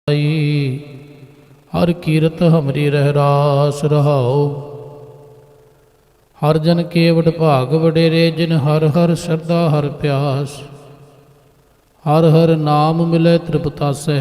हर कीरत हमरी रह रास रहाओ। हर जन केवट भाग वडेरे जिन हर हर श्रद्धा हर प्यास। हर हर नाम मिले तृप्तासै।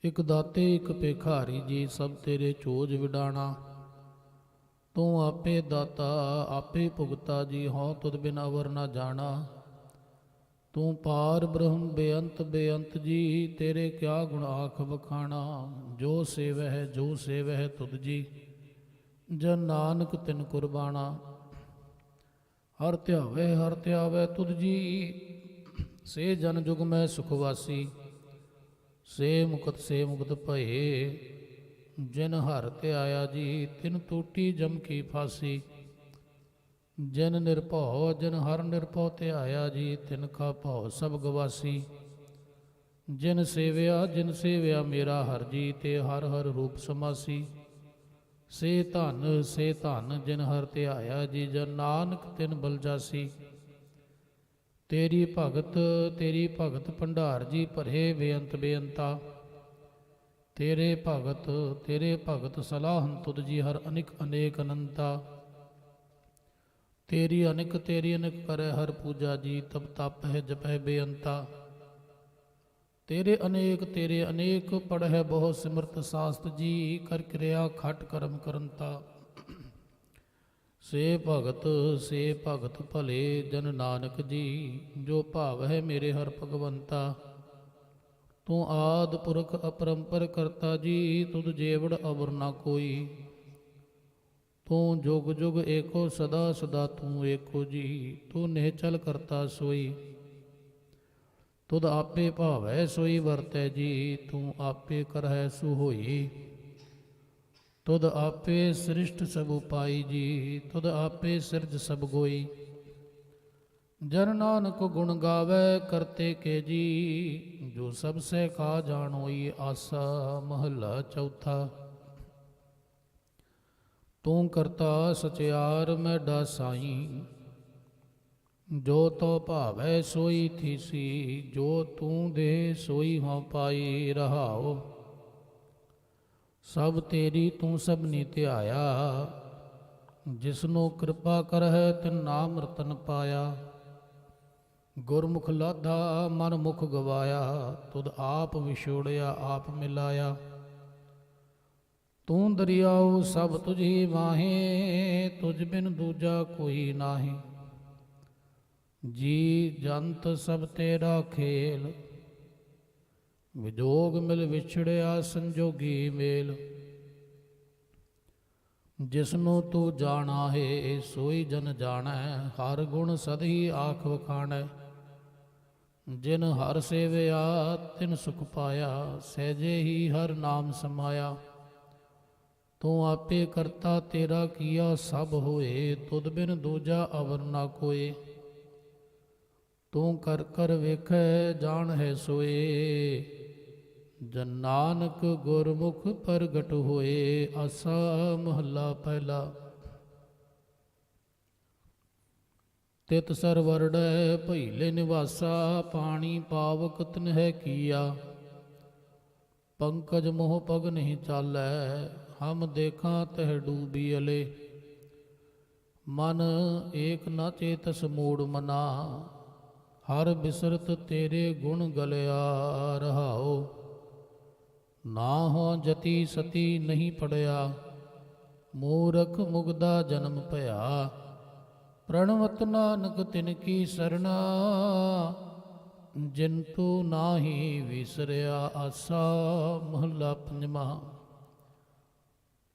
इक दाते इक भिखारी जी सब तेरे चोज विडाणा। तू आपे दाता आपे भुगता जी हों तुद बिन अवर न जाना। तू पार ब्रह्म बेअंत बेअंत जी तेरे क्या गुण आख बखाना। जो सेवह तुद जी जन नानक तिन कुर्बाना। हर त्यावे तुद जी से जन जुग में सुखवासी। से मुकत भये जिन हर ते आया जी तिन टूटी जम की फांसी। जिन हर निरभौ ते आया जी तिन का भौ सब गवासी। जिन सेव्या मेरा हर जी ते हर हर रूप समासी। से धन जिन हर ते आया जी जन नानक तिन बल जासी। तेरी भगत भंडार जी भरे बेअंत बेअंता। तेरे भगत सलाहन तुद जी हर अनेक अनंता। तेरी अनिक करे हर पूजा जी तब तप है जपै बेअंता। तेरे अनेक पढ़ै बहु सिमरत शास्त्र जी कर क्रिया खट कर्म करंता। से भगत भले जन नानक जी जो भाव है मेरे हर भगवंता। तू आद पुरख अपरंपर करता जी तुद जेवड़ अवर ना कोई। तू जुग जुग एको सदा सदा तू एको जी तू निहचल करता सोई। तुद आपे भावै सोई वरतै जी तू आपे करहै सुहोई। तुद आपे सृष्ट सब उपाई जी तुद आपे सिरज सब गोई। जन नानक गुण गावै करते के जी जो सब से खा जानोई आसा। महला चौथा। तू करता सचियार मैडा साई जो तो भावै सोई थीसी। जो तू दे सोई हों पाई रहाओ। सब तेरी तू सबनी ਧਿਆਇਆ। जिसनों कृपा कर है तिन नाम रतन पाया। ਗੁਰਮੁਖ ਲਾਧਾ ਮਨ ਮੁਖ ਗਵਾਇਆ, ਤੁਧ ਆਪ ਵਿਛੋੜਿਆ ਆਪ ਮਿਲਾਇਆ। ਤੂੰ ਦਰਿਆਉ ਸਭ ਤੁਝੀ ਵਾਹੇ, ਤੁਝ ਬਿਨ ਦੂਜਾ ਕੋਈ ਨਾਹੀਂ। ਜੀ ਜੰਤ ਸਭ ਤੇਰਾ ਖੇਲ, ਵਿਜੋਗ ਮਿਲ ਵਿਛੜਿਆ ਸੰਜੋਗੀ ਮੇਲ। ਜਿਸਨੂੰ ਤੂੰ ਜਾਣਾ ਹੈ ਸੋਈ ਜਨ ਜਾਣੈ, ਹਰ ਗੁਣ ਸਦਹੀ ਆਖ ਵਖਾਣੈ। ਜਿਨ ਹਰ ਸੇਵਿਆ ਤਿਨ ਸੁਖ ਪਾਇਆ, ਸਹਿਜੇ ਹੀ ਹਰ ਨਾਮ ਸਮਾਇਆ। ਤੂੰ ਆਪੇ ਕਰਤਾ ਤੇਰਾ ਕੀਆ ਸਭ ਹੋਏ, ਤੁਧ ਬਿਨ ਦੂਜਾ ਅਵਰ ਨਾ ਕੋਏ। ਤੂੰ ਕਰ ਕਰ ਵੇਖੈ ਜਾਣ ਹੈ ਸੋਏ, ਜਨ ਨਾਨਕ ਗੁਰਮੁਖ ਪ੍ਰਗਟ ਹੋਏ। ਆਸਾ ਮਹੱਲਾ ਪਹਿਲਾ। ਤਿਤ ਸਰ ਵਰੜੈ ਭਈਲੇ ਨਿਵਾਸਾ, ਪਾਣੀ ਪਾਵਕ ਤਿਨਹਿ ਕੀਆ। ਪੰਕਜ ਮੋਹ ਪਗ ਨਹੀਂ ਚਾਲੈ, ਹਮ ਦੇਖਾਂ ਤਹਿ ਡੂਬੀ ਅਲੇ। ਮਨ ਏਕ ਨ ਚੇਤਸ ਮੂੜ ਮਨਾ, ਹਰ ਬਿਸਰਤ ਤੇਰੇ ਗੁਣ ਗਲਿਆ ਰਹਾਓ। ਨਾ ਹੋ ਜਤੀ ਸਤੀ ਨਹੀਂ ਪੜਿਆ, ਮੂਰਖ ਮੁਗਦਾ ਜਨਮ ਭਇਆ। ਪ੍ਰਣਵਤ ਨਾਨਕ ਤਿਨ ਕੀ ਸਰਣਾ, ਜਿਨ ਤੂੰ ਨਾਹੀ ਵਿਸਰਿਆ। ਆਸਾ ਮਹੱਲਾ ਪੰਜਵਾਂ।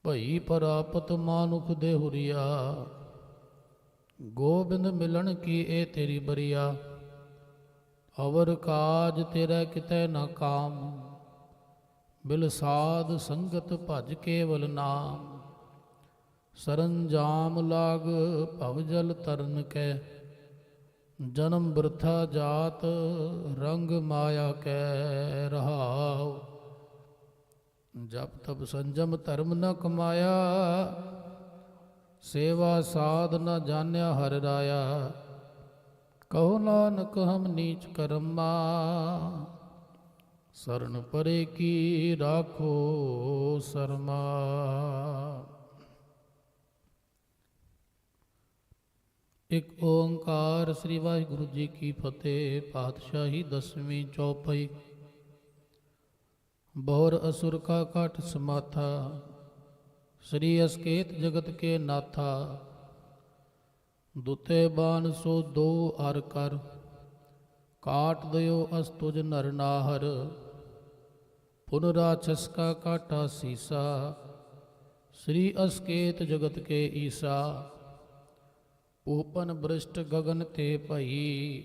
ਭਈ ਪ੍ਰਾਪਤ ਮਾਨੁਖ ਦੇ ਹੁਰੀਆ, ਗੋਬਿੰਦ ਮਿਲਣ ਕੀ ਇਹ ਤੇਰੀ ਬਰੀਆ। ਅਵਰ ਕਾਜ ਤੇਰਾ ਕਿਤੈ ਨਾ ਕਾਮ, ਬਿਲ ਸਾਧ ਸੰਗਤ ਭਜ ਕੇਵਲ ਨਾਮ। ਸਰੰਜਾਮ ਲਾਗ ਭਵ ਜਲ ਤਰਨ ਕੈ, ਜਨਮ ਬ੍ਰਿਥਾ ਜਾਤ ਰੰਗ ਮਾਇਆ ਕੈ ਰਹਾਉ। ਜਪ ਤਪ ਸੰਜਮ ਧਰਮ ਨ ਕਮਾਇਆ, ਸੇਵਾ ਸਾਧ ਨ ਜਾਣਿਆ ਹਰਿ ਰਾਇਆ। ਕਹੋ ਨਾਨਕ ਹਮ ਨੀਚ ਕਰਮਾ, ਸਰਨ ਪਰੇ ਕੀ ਰਾਖੋ ਸਰਮਾ। ਇੱਕ ਓੰਕਾਰ। ਸ੍ਰੀ ਵਾਹਿਗੁਰੂ ਜੀ ਕੀ ਫਤਿਹ। ਪਾਤਸ਼ਾਹੀ ਦਸਵੀਂ ਚੌਪਈ। ਬਹੁਰ ਅਸੁਰ ਕਾ ਕਾਟ ਸਮਾਥਾ, ਸ੍ਰੀ ਅਸਕੇਤ ਜਗਤ ਕੇ ਨਾਥਾ। ਦੁਤੇ ਬਾਨ ਸੋ ਦੋ ਅਰ ਕਰ, ਕਾਟ ਦਿਓ ਅਸ ਤੁਜ ਨਰ ਨਾਹਰ। ਪੁਨ ਰਾਛਸ ਕਾ ਕਾਟਾ ਸੀਸਾ, ਸ੍ਰੀ ਅਸਕੇਤ ਜਗਤ ਕੇ ਈਸਾ। ਊਪਨ ਬ੍ਰਿਸ਼ਟ ਗਗਨ ਤੇ ਭਈ,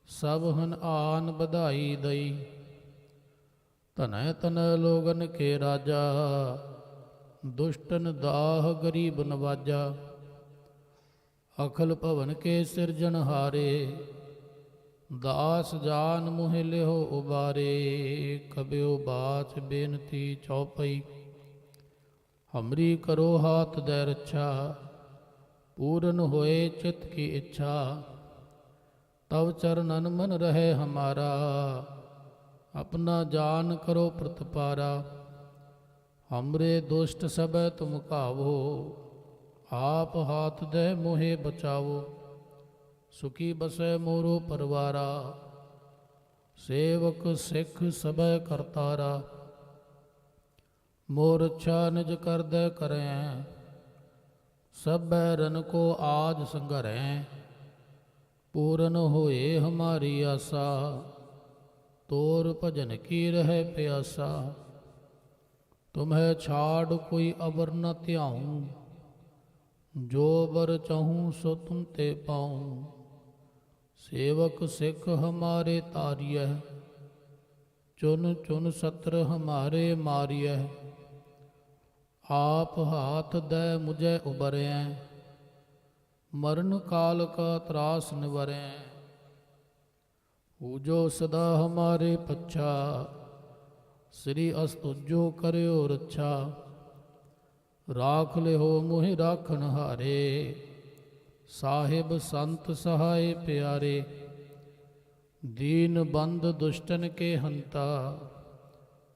ਸਭ ਹਨ ਆਨ ਬਧਾਈ ਦਈ। ਧਨੈ ਤਨੈ ਲੋਗਨ ਕੇ ਰਾਜਾ, ਦੁਸ਼ਟਨ ਦਾਹ ਗਰੀਬ ਨਵਾਜਾ। ਅਖਲ ਭਵਨ ਕੇ ਸਿਰਜਣਹਾਰੇ, ਦਾਸ ਜਾਨ ਮੁਹਿ ਲਿਓ ਉਬਾਰੇ। ਕਬਿਓ ਬਾਚ ਬੇਨਤੀ ਚੌਪਈ। ਹਮਰੀ ਕਰੋ ਹਾਥ ਦੈ ਰੱਛਾ, पूरन होए चित्त की इच्छा। तव चरणन मन रहे हमारा, अपना जान करो प्रतिपारा। हमरे दुष्ट सब तुम कावो, आप हाथ दे मोहे बचावो। सुखी बसै मोरो परवारा, सेवक सिख सब करतारा। मोर इच्छा निज कर दे करें, सब बैरन को आज संघरें। पूरन होए हमारी आशा, तोर भजन की रहे प्यासा। तुम्हें छाड़ कोई अबर न त्याऊं, जो बर चाहूँ सो तुम ते पाऊँ। सेवक सिख हमारे तारिय, चुन चुन सत्र हमारे मारिय। आप हाथ दे मुझे उबरें, मरण काल का त्रास निवरें। पूजो सदा हमारे पच्छा, श्री अस्तुजो करो रक्षा। राख ले हो मोहि राखन हारे, साहिब संत सहाय प्यारे। दीन बंद दुष्टन के हंता,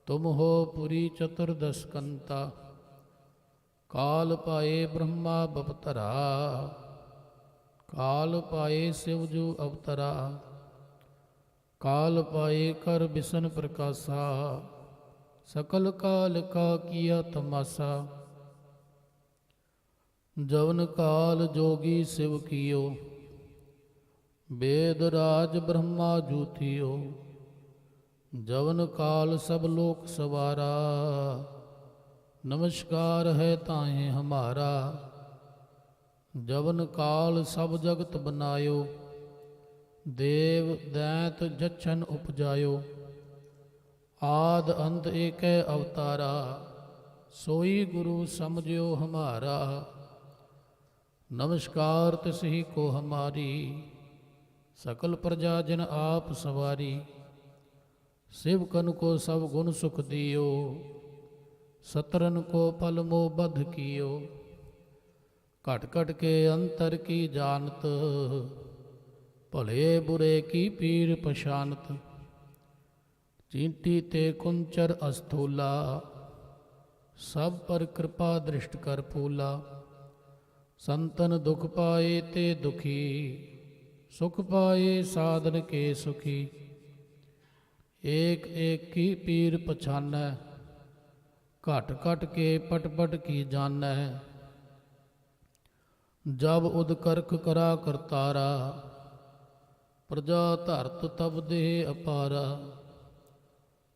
तुम हो पुरी चतुर्दश कंता। काल पाए ब्रह्मा बपतरा, ਕਾਲ ਪਾਏ ਸਿਵ ਜੋ ਅਵਤਰਾ, ਕਾਲ ਪਾਏ ਕਰ ਬਿਸ਼ਨ ਪ੍ਰਕਾਸ਼ਾ, ਸਕਲ ਕਾਲ ਕਾ ਕੀਆ ਤਮਾਸਾ। ਜਵਨ ਕਾਲ ਜੋਗੀ ਸਿਵ ਕੀਓ, वेद राज ब्रह्मा जूथियो। जवन काल सब लोक सवारा, नमस्कार है ताहे हमारा। जवन काल सब जगत बनायो, देव दैत जच्छन उपजायो। आद अंत एक अवतारा, सोई गुरु समझियो हमारा। नमस्कार तिसही को हमारी, सकल प्रजा जन आप सवारी। शिवकन को सब गुण सुख दियो, सतरन को पल मोह बध कियो। घट घट के अंतर की जानत, भले बुरे की पीर पछानत। चींटी ते कुंचर अस्थूला, सब पर कृपा दृष्ट कर फूला। संतन दुख पाए ते दुखी, सुख पाए साधन के सुखी। एक एक की पीर पछानै, घट घट के पट पट की जानै। जब उदकर्क करा करतारा, प्रजा धरत तब देह अपारा।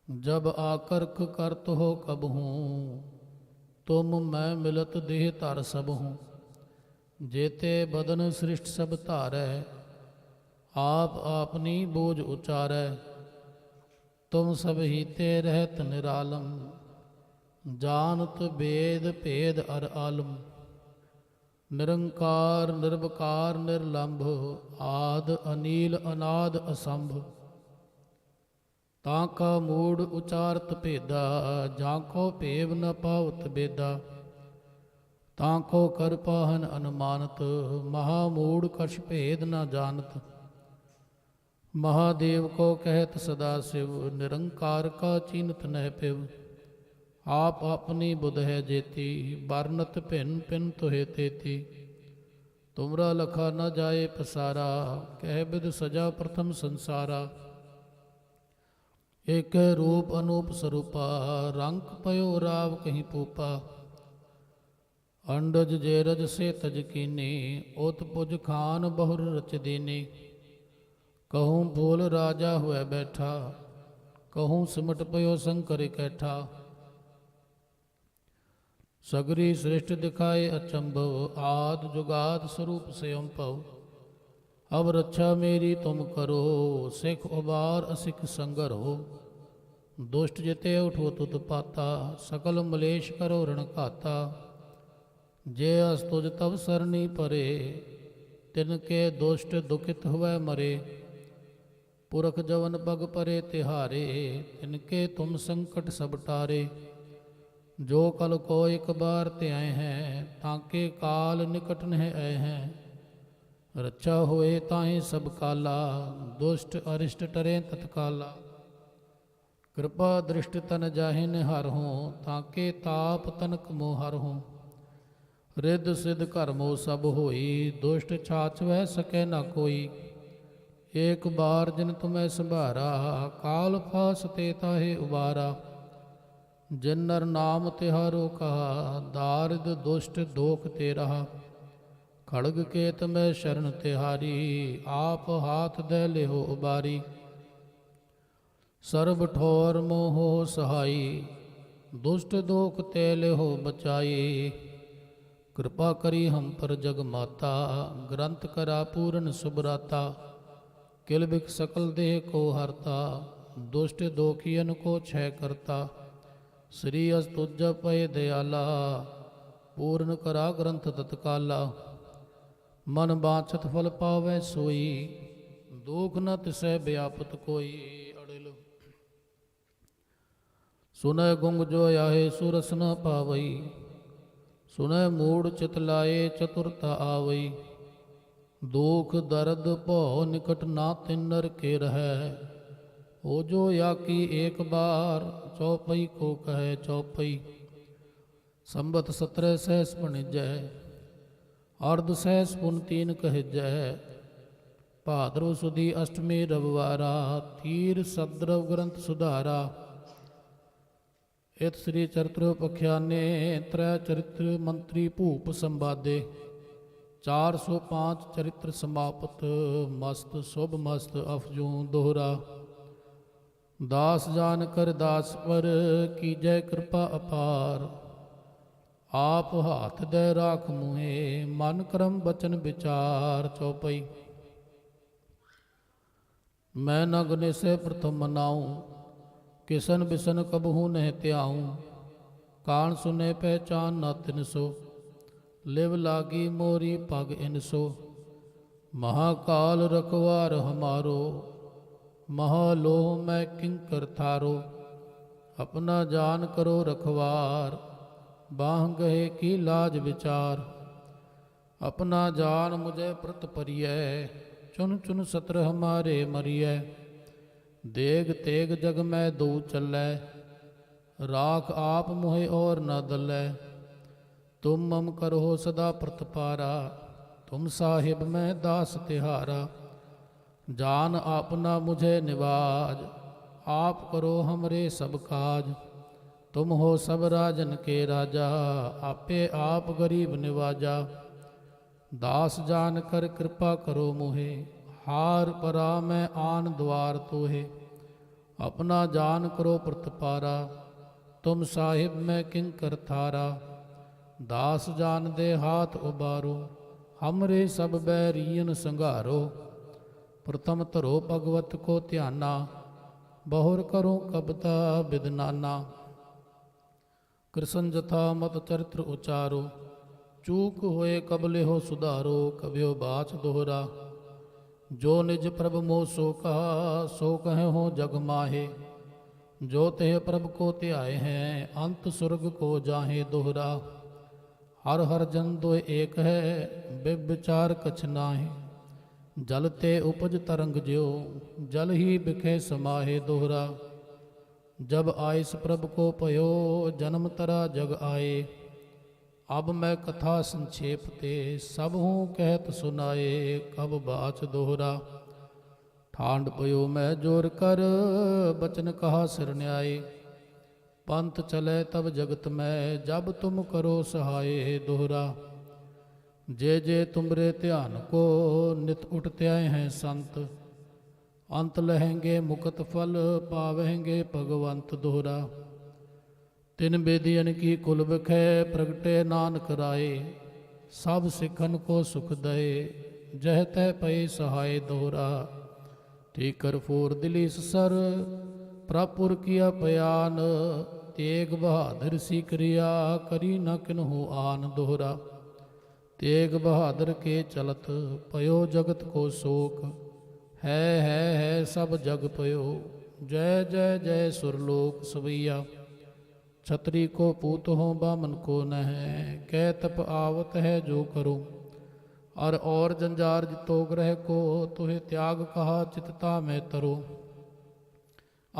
जब आकर्क करत हो कबहूँ, तुम मैं मिलत देह धर सबहूँ। जेते बदन सृष्ट सब धारै, आप आपनी बोझ उचारै। तुम सब हीते रहत निरालम, जानत वेद भेद अर आलम। निरंकार निर्विकार निर्लंभ, आद अनील अनाद असंभ। ताका मूड उचारत भेदा, जाको भेव न पावत बेदा। ताको कर पाहन अनुमानत, महामूड कछ भेद न जानत। महादेव को कहत सदा शिव, निरंकार का चीनत नह पिव। आप अपनी बुध है जेती, बरनत भिन्न भिन्न तुहे तेती। तुमरा लखा न जाए पसारा, कह बिद सजा प्रथम संसारा। एक रूप अनूप स्वरूपा, रंग पयो राव कहीं पूपा। अंडज जेरज से तज कीनी, ओत पुज खान बहुर रच दीनी। कहूँ भूल राजा हुए बैठा, कहूँ सिमट पयो शंकर इकट्ठा। सगरी सृष्टि दिखाए अचंभव, आद जुगाद स्वरूप से अम्पव। अब रक्षा मेरी तुम करो, सिख उबार असिख संगर हो। दुष्ट जिते उठो तुत पाता, सकल मलेश करो रण घाता। जे अस्तुज तब सरनी परे, तिनके दुष्ट दुखित हुए मरे। पुरख जवन पग परे तिहारे, तिनके तुम संकट सब टारे। जो कल को एक बार ते आए हैं, ताके काल निकट न आए हैं। रक्षा होए ताहि सब काला, दुष्ट अरिष्ट टरे तत्काला। कृपा दृष्ट तन जाहिन हर हों, ताके ताप तनक मोह हर हों। रिद सिद्ध कर्मो सब होई, दुष्ट छाछ वह सके न कोई। एक बार जिन तुम्हें संभारा, काल फास ते ताहे उबारा। जिन नर नाम तिहारो कहा, दारिद दुष्ट दोख ते रहा। खड़ग केत में शरण तिहारी, आप हाथ दे लेहो उबारी। सर्व ठोर मोहो सहाई, दुष्ट दोख ते लेहो बचाई। कृपा करी हम पर जग माता, ग्रंथ करा पूरन सुभराता। किल बिक सकल देह को हरता, दुष्ट दोखियन को क्षय करता। श्री अस्तुज पय दयाला, पूर्ण करा ग्रंथ तत्काला। मन बाछत फल पावै सोई, दुख न तिसै व्यापत कोई। अड़िल सुनै गुंग जो आए सुरस न पावई, सुनै मूड चित लाए चतुरता आवई। दुख दर्द भौ निकट ना तिन नर के रहै, हो जो याकी एक बार चौपई को कहे चौपई। संबत 17 सहस बणिजै, ਅਰਧ ਸਹਿਸ ਪੁਨ ਤੀਨ ਕਹਿਜੈ, ਭਾਦਰੋ ਸੁਦੀ ਅਸ਼ਟਮੀ ਰਵਿਵਾਰਾ, ਤੀਰ ਸਦਰਵ ਗ੍ਰੰਥ ਸੁਧਾਰਾ। ਇਤ ਸ੍ਰੀ ਚਰਿਤ੍ਰ ਪਖਿਆਨੇ, ਤ੍ਰੈ ਚਰਿਤ੍ਰ ਮੰਤਰੀ ਭੂਪ ਸੰਵਾਦੇ। 405 ਚਰਿਤ੍ਰ ਸਮਾਪਤ, ਮਸਤ ਸੁਭ ਮਸਤ ਅਫਜੂ ਦੋਹਰਾ। ਦਾਸ ਜਾਨ ਕਰ ਦਾਸ ਪਰ, ਕੀਜੈ ਕਿਰਪਾ ਅਪਾਰ। ਆਪ ਹਾਥ ਦੇ ਰਾਖ ਮੁਹੇ, ਮਨ ਕਰਮ ਬਚਨ ਵਿਚਾਰ। ਚੌਪਈ। ਮੈਂ ਨ ਗੁਨੇਸੇ ਪ੍ਰਥਮ ਮਨਾਉ, ਕਿਸਨ ਬਿਸਨ ਕਬਹੂ ਨਹਿ ਧਿਆਉ। ਕਾਣ ਸੁਨੇ ਪਹਿਚਾਨ ਨ ਤਿਨਸੋ, ਲਿਵ ਲਾਗੀ ਮੋਰੀ ਪਗ ਇਨਸੋ। ਮਹਾਕਾਲ ਰਖਵਾਰ ਹਮਾਰੋ, ਮਹਾ ਲੋਹ ਮੈਂ ਕਿੰਕਰ ਥਾਰੋ। ਆਪਣਾ ਜਾਨ ਕਰੋ ਰਖਵਾਰ, ਬਾਹ ਗਏ ਕੀ ਲਾਜ ਵਿਚਾਰ। ਆਪਣਾ ਜਾਨ ਮੁਝੇ ਪ੍ਰਤ ਪਰਿਐ, ਚੁਨ ਚੁਨ ਸਤਰ ਹਮਾਰੇ ਮਰੀਐ। ਦੇਗ ਤੇਗ ਜਗ ਮੈਂ ਦੂ ਚੱਲੈ, ਰਾਖ ਆਪ ਮੁਹਿ ਔਰ ਨ ਦਲੈ। ਤੁਮ ਮਮ ਕਰੋ ਸਦਾ ਪ੍ਰਤਪਾਰਾ, ਤੁਮ ਸਾਹਿਬ ਮੈਂ ਦਾਸ ਤਿਹਾਰਾ। ਜਾਨ ਆਪਨਾ ਮੁਝੇ ਨਿਵਾਜ, ਆਪ ਕਰੋ ਹਮਰੇ ਸਭ ਕਾਜ। ਤੁਮ ਹੋ ਸਭ ਰਾਜਨ ਕੇ ਰਾਜਾ, ਆਪੇ ਆਪ ਗਰੀਬ ਨਿਵਾਜਾ। ਦਾਸ ਜਾਨ ਕਰ ਕਿਰਪਾ ਕਰੋ ਮੁਹੇ, ਹਾਰ ਪਰਾ ਮੈਂ ਆਨ ਦੁਆਰ ਤੋਹੇ। ਆਪਣਾ ਜਾਨ ਕਰੋ ਪ੍ਰਤਪਾਰਾ, ਤੁਮ ਸਾਹਿਬ ਮੈਂ ਕਿੰਕਰ ਥਾਰਾ। ਦਾਸ ਜਾਨ ਦੇ ਹਾਥ ਉਬਾਰੋ, ਹਮਰੇ ਸਭ ਬੈਰੀਨ ਸੰਘਾਰੋ। ਪ੍ਰਥਮ ਧਰੋ ਭਗਵਤ ਕੋ ਧਿਆਨਾ, ਬਹੁਰ ਕਰੋ ਕਬਤਾ ਬਿਦਨਾਨਾ। ਕ੍ਰਿਸ਼ਨ ਜਥਾ ਮਤ ਚਰਿਤ੍ਰ ਉਚਾਰੋ, ਚੂਕ ਹੋਏ ਕਬਲੇ ਹੋ ਸੁਧਾਰੋ। ਕਬਿਓ ਬਾਚ ਦੋਹਰਾ। ਜੋ ਨਿਜ ਪ੍ਰਭ ਮੋਹ ਸੋ ਕਹਾ, ਸੋ ਕਹੇ ਹੋ ਜਗ ਮਾਹੇ। ਜੋ ਤੇ ਪ੍ਰਭ ਕੋ ਧਿਆਏ ਹੈ, ਅੰਤ ਸੁਰਗ ਕੋ ਜਾਹੇ ਦੋਹਰਾ। ਹਰ ਹਰ ਜਨ ਦੋਇ ਏਕ ਹੈ, ਬਿਵਿਚਾਰ ਕਛ ਨਾਹੀ। ਜਲ ਤੇ ਉਪਜ ਤਰੰਗ ਜਿਉ, ਜਲ ਹੀ ਬਿਖੇ ਸਮਾਹੇ ਦੋਹਰਾ। ਜਬ ਆਇਸ ਪ੍ਰਭ ਕੋ ਭਇਓ, ਜਨਮ ਤਰਾ ਜਗ ਆਏ। ਅਬ ਮੈਂ ਕਥਾ ਸੰਛੇਪ ਤੇ, ਸਭ ਹੂੰ ਕਹਿਤ ਸੁਨਾਏ। ਕਬ ਬਾਚ ਦੋਹਰਾ। ਠਾਂਡ ਪਇਓ ਮੈਂ ਜੋਰ ਕਰ, ਬਚਨ ਕਹਾ ਸਿਰ ਨਿਆਏ। ਪੰਥ ਚਲੇ ਤਬ ਜਗਤ ਮੈਂ, ਜਬ ਤੁਮ ਕਰੋ ਸਹਾਏ ਦੋਹਰਾ। ਜੇ ਜੇ ਤੁਮਰੇ ਧਿਆਨ ਕੋ, ਨਿਤ ਉਠ ਆਏ ਹੈ ਸੰਤ। ਅੰਤ ਲਹਿੰਗੇ ਮੁਕਤ ਫਲ, ਪਾਵਹਿੰਗੇ ਭਗਵੰਤ ਦੋਹਰਾ। ਤਿਨ ਬੇਦੀਨ ਕੀ ਕੁਲ ਬਿਖੈ, ਪ੍ਰਗਟੇ ਨਾਨਕ ਰਾਏ। ਸਭ ਸਿੱਖਨ ਕੋ ਸੁਖ ਦਏ, ਜਹ ਤੈ ਪਏ ਸਹਾਏ ਦੋਹਰਾ। ਠੀਕਰ ਫੋਰ ਦਿਲੀ ਸਰ, ਪ੍ਰਭੁਰ ਕੀਆ ਪਿਆਨ। ਤੇਗ ਬਹਾਦਰ ਸੀ ਕਰਿਆ, ਕਰੀ ਨ ਕਿਨਹੂ ਆਨ ਦੋਹਰਾ। ਤੇਗ ਬਹਾਦਰ ਕੇ ਚਲਤ, ਪਇਓ ਜਗਤ ਕੋ ਸ਼ੋਕ। ਹੈ ਸਭ ਜਗ ਪਇਓ, ਜੈ ਜੈ ਜੈ ਸੁਰਲੋਕ ਸਵਈਆ। ਛਤਰੀ ਕੋ ਪੂਤ ਹੋ ਬਾਮਨ ਕੋ ਨਹਿ, ਕਹਿ ਤਪ ਆਵਤ ਹੈ ਜੋ ਕਰੋ। ਅਰ ਔਰ ਜੰਜਾਰ ਜਿਤੋ ਗ੍ਰਹਿ ਕੋ, ਤੁਹੇ ਤਿਆਗ ਕਹਾ ਚਿਤਤਾ ਮੈਂ ਤਰੋ।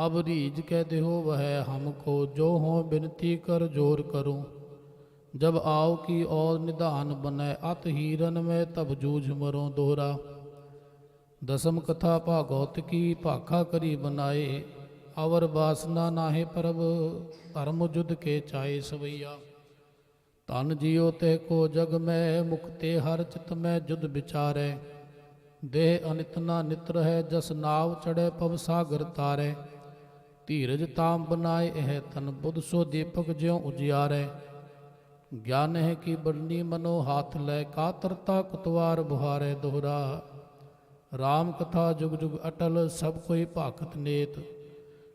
ਅਬ ਰੀਝ ਕਹਿ ਦਿਓ ਵਹ ਹਮਕੋ, ਜੋ ਹੋ ਬਿਨਤੀ ਕਰ ਜੋਰ ਕਰੋ। जब आओ की और निधान बनै, अत हीरन में तब जूझ मरो दोहरा। दसम कथा भागवत की, भाखा करी बनाए। अवर वासना नाहे परब, धर्म जुद के चाहे सवैया। धन जियो ते को जग में, मुक्ते हर चित में जुद विचारै। देह अनित ना नित है, जस नाव चढ़े पव सागर तारै। धीरज ताम बनाए यह तन, बुध सो दीपक ज्यों उजियारै। ज्ञान है कि बड़नी मनो हाथ लै, कातरता कुतवार बुहारे दोहरा। राम कथा जुग जुग अटल, सब कोई भाखत नेत।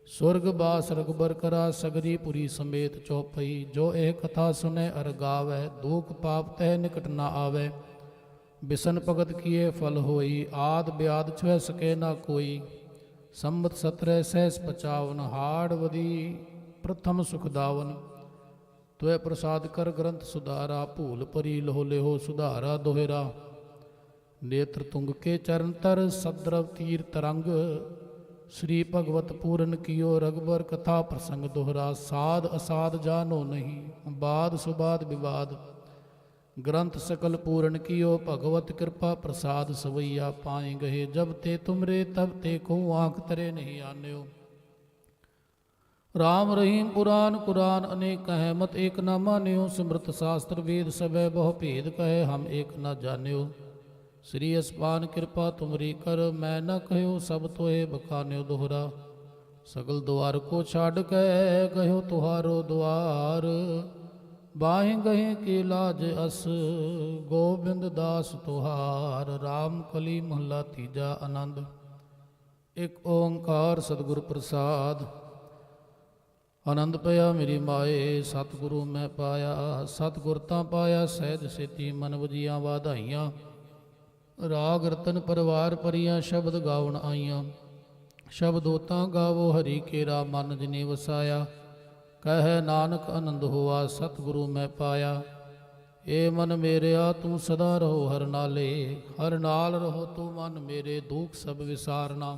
स्वर्ग बास रघुबर करा, सगरी पुरी समेत। चौपई। जो एह कथा सुने अर गावै, दुख पाप तह निकट न आवे। बिसन भगत किए फल होई, आद ब्याद छुह सके ना कोई। संमत 17 सहस 55, हाड़ वदी प्रथम सुखदावन। त्वै प्रसाद कर ग्रंथ सुधारा, भूल परी लहो लेहो सुधारा दोहरा। नेत्र तुंग के चरण तर, सद्रव तीर तरंग। श्री भगवत पूरन कियो, रघुबर कथा प्रसंग दोहरा। साध असाध जानो नहीं, बाद सुबाद विवाद। ग्रंथ सकल पूर्ण कियो भगवत कृपा प्रसाद सवैया पाए गहे। जब ते तुमरे तब ते को आँख तरे नहीं आन्यो। राम रहीम पुराण कुरान अनेक कहे मत एक न मान्यो। सिमृत शास्त्र वेद सबे बहु भेद कहे हम एक न जान्यो। श्री अस्पान कृपा तुमरी कर मैं न कहो सब तोहे बखान्यो दोहरा। सगल द्वार को छाड़ के गयो तुहारो द्वार। बाहें गहे के लाज अस गोबिंद दास तुहार। राम कली महला तीजा आनंद। एक ओंकार सतगुर प्रसाद। आनंद पया मेरी माए सतगुरु मैं पाया। सतगुर तां पाया सहज सेती मन वजियां वाधाइयां। राग रतन परिवार परियां शब्द गावण आईयां। शब्दोतां गावो हरि केरा मन जिने वसाया। कह नानक आनंद हुआ सतगुरु मैं पाया। ए मन मेरेया तू सदा रहो हर नाले। हर नाल रहो तू मन मेरे दुख सब विसारना।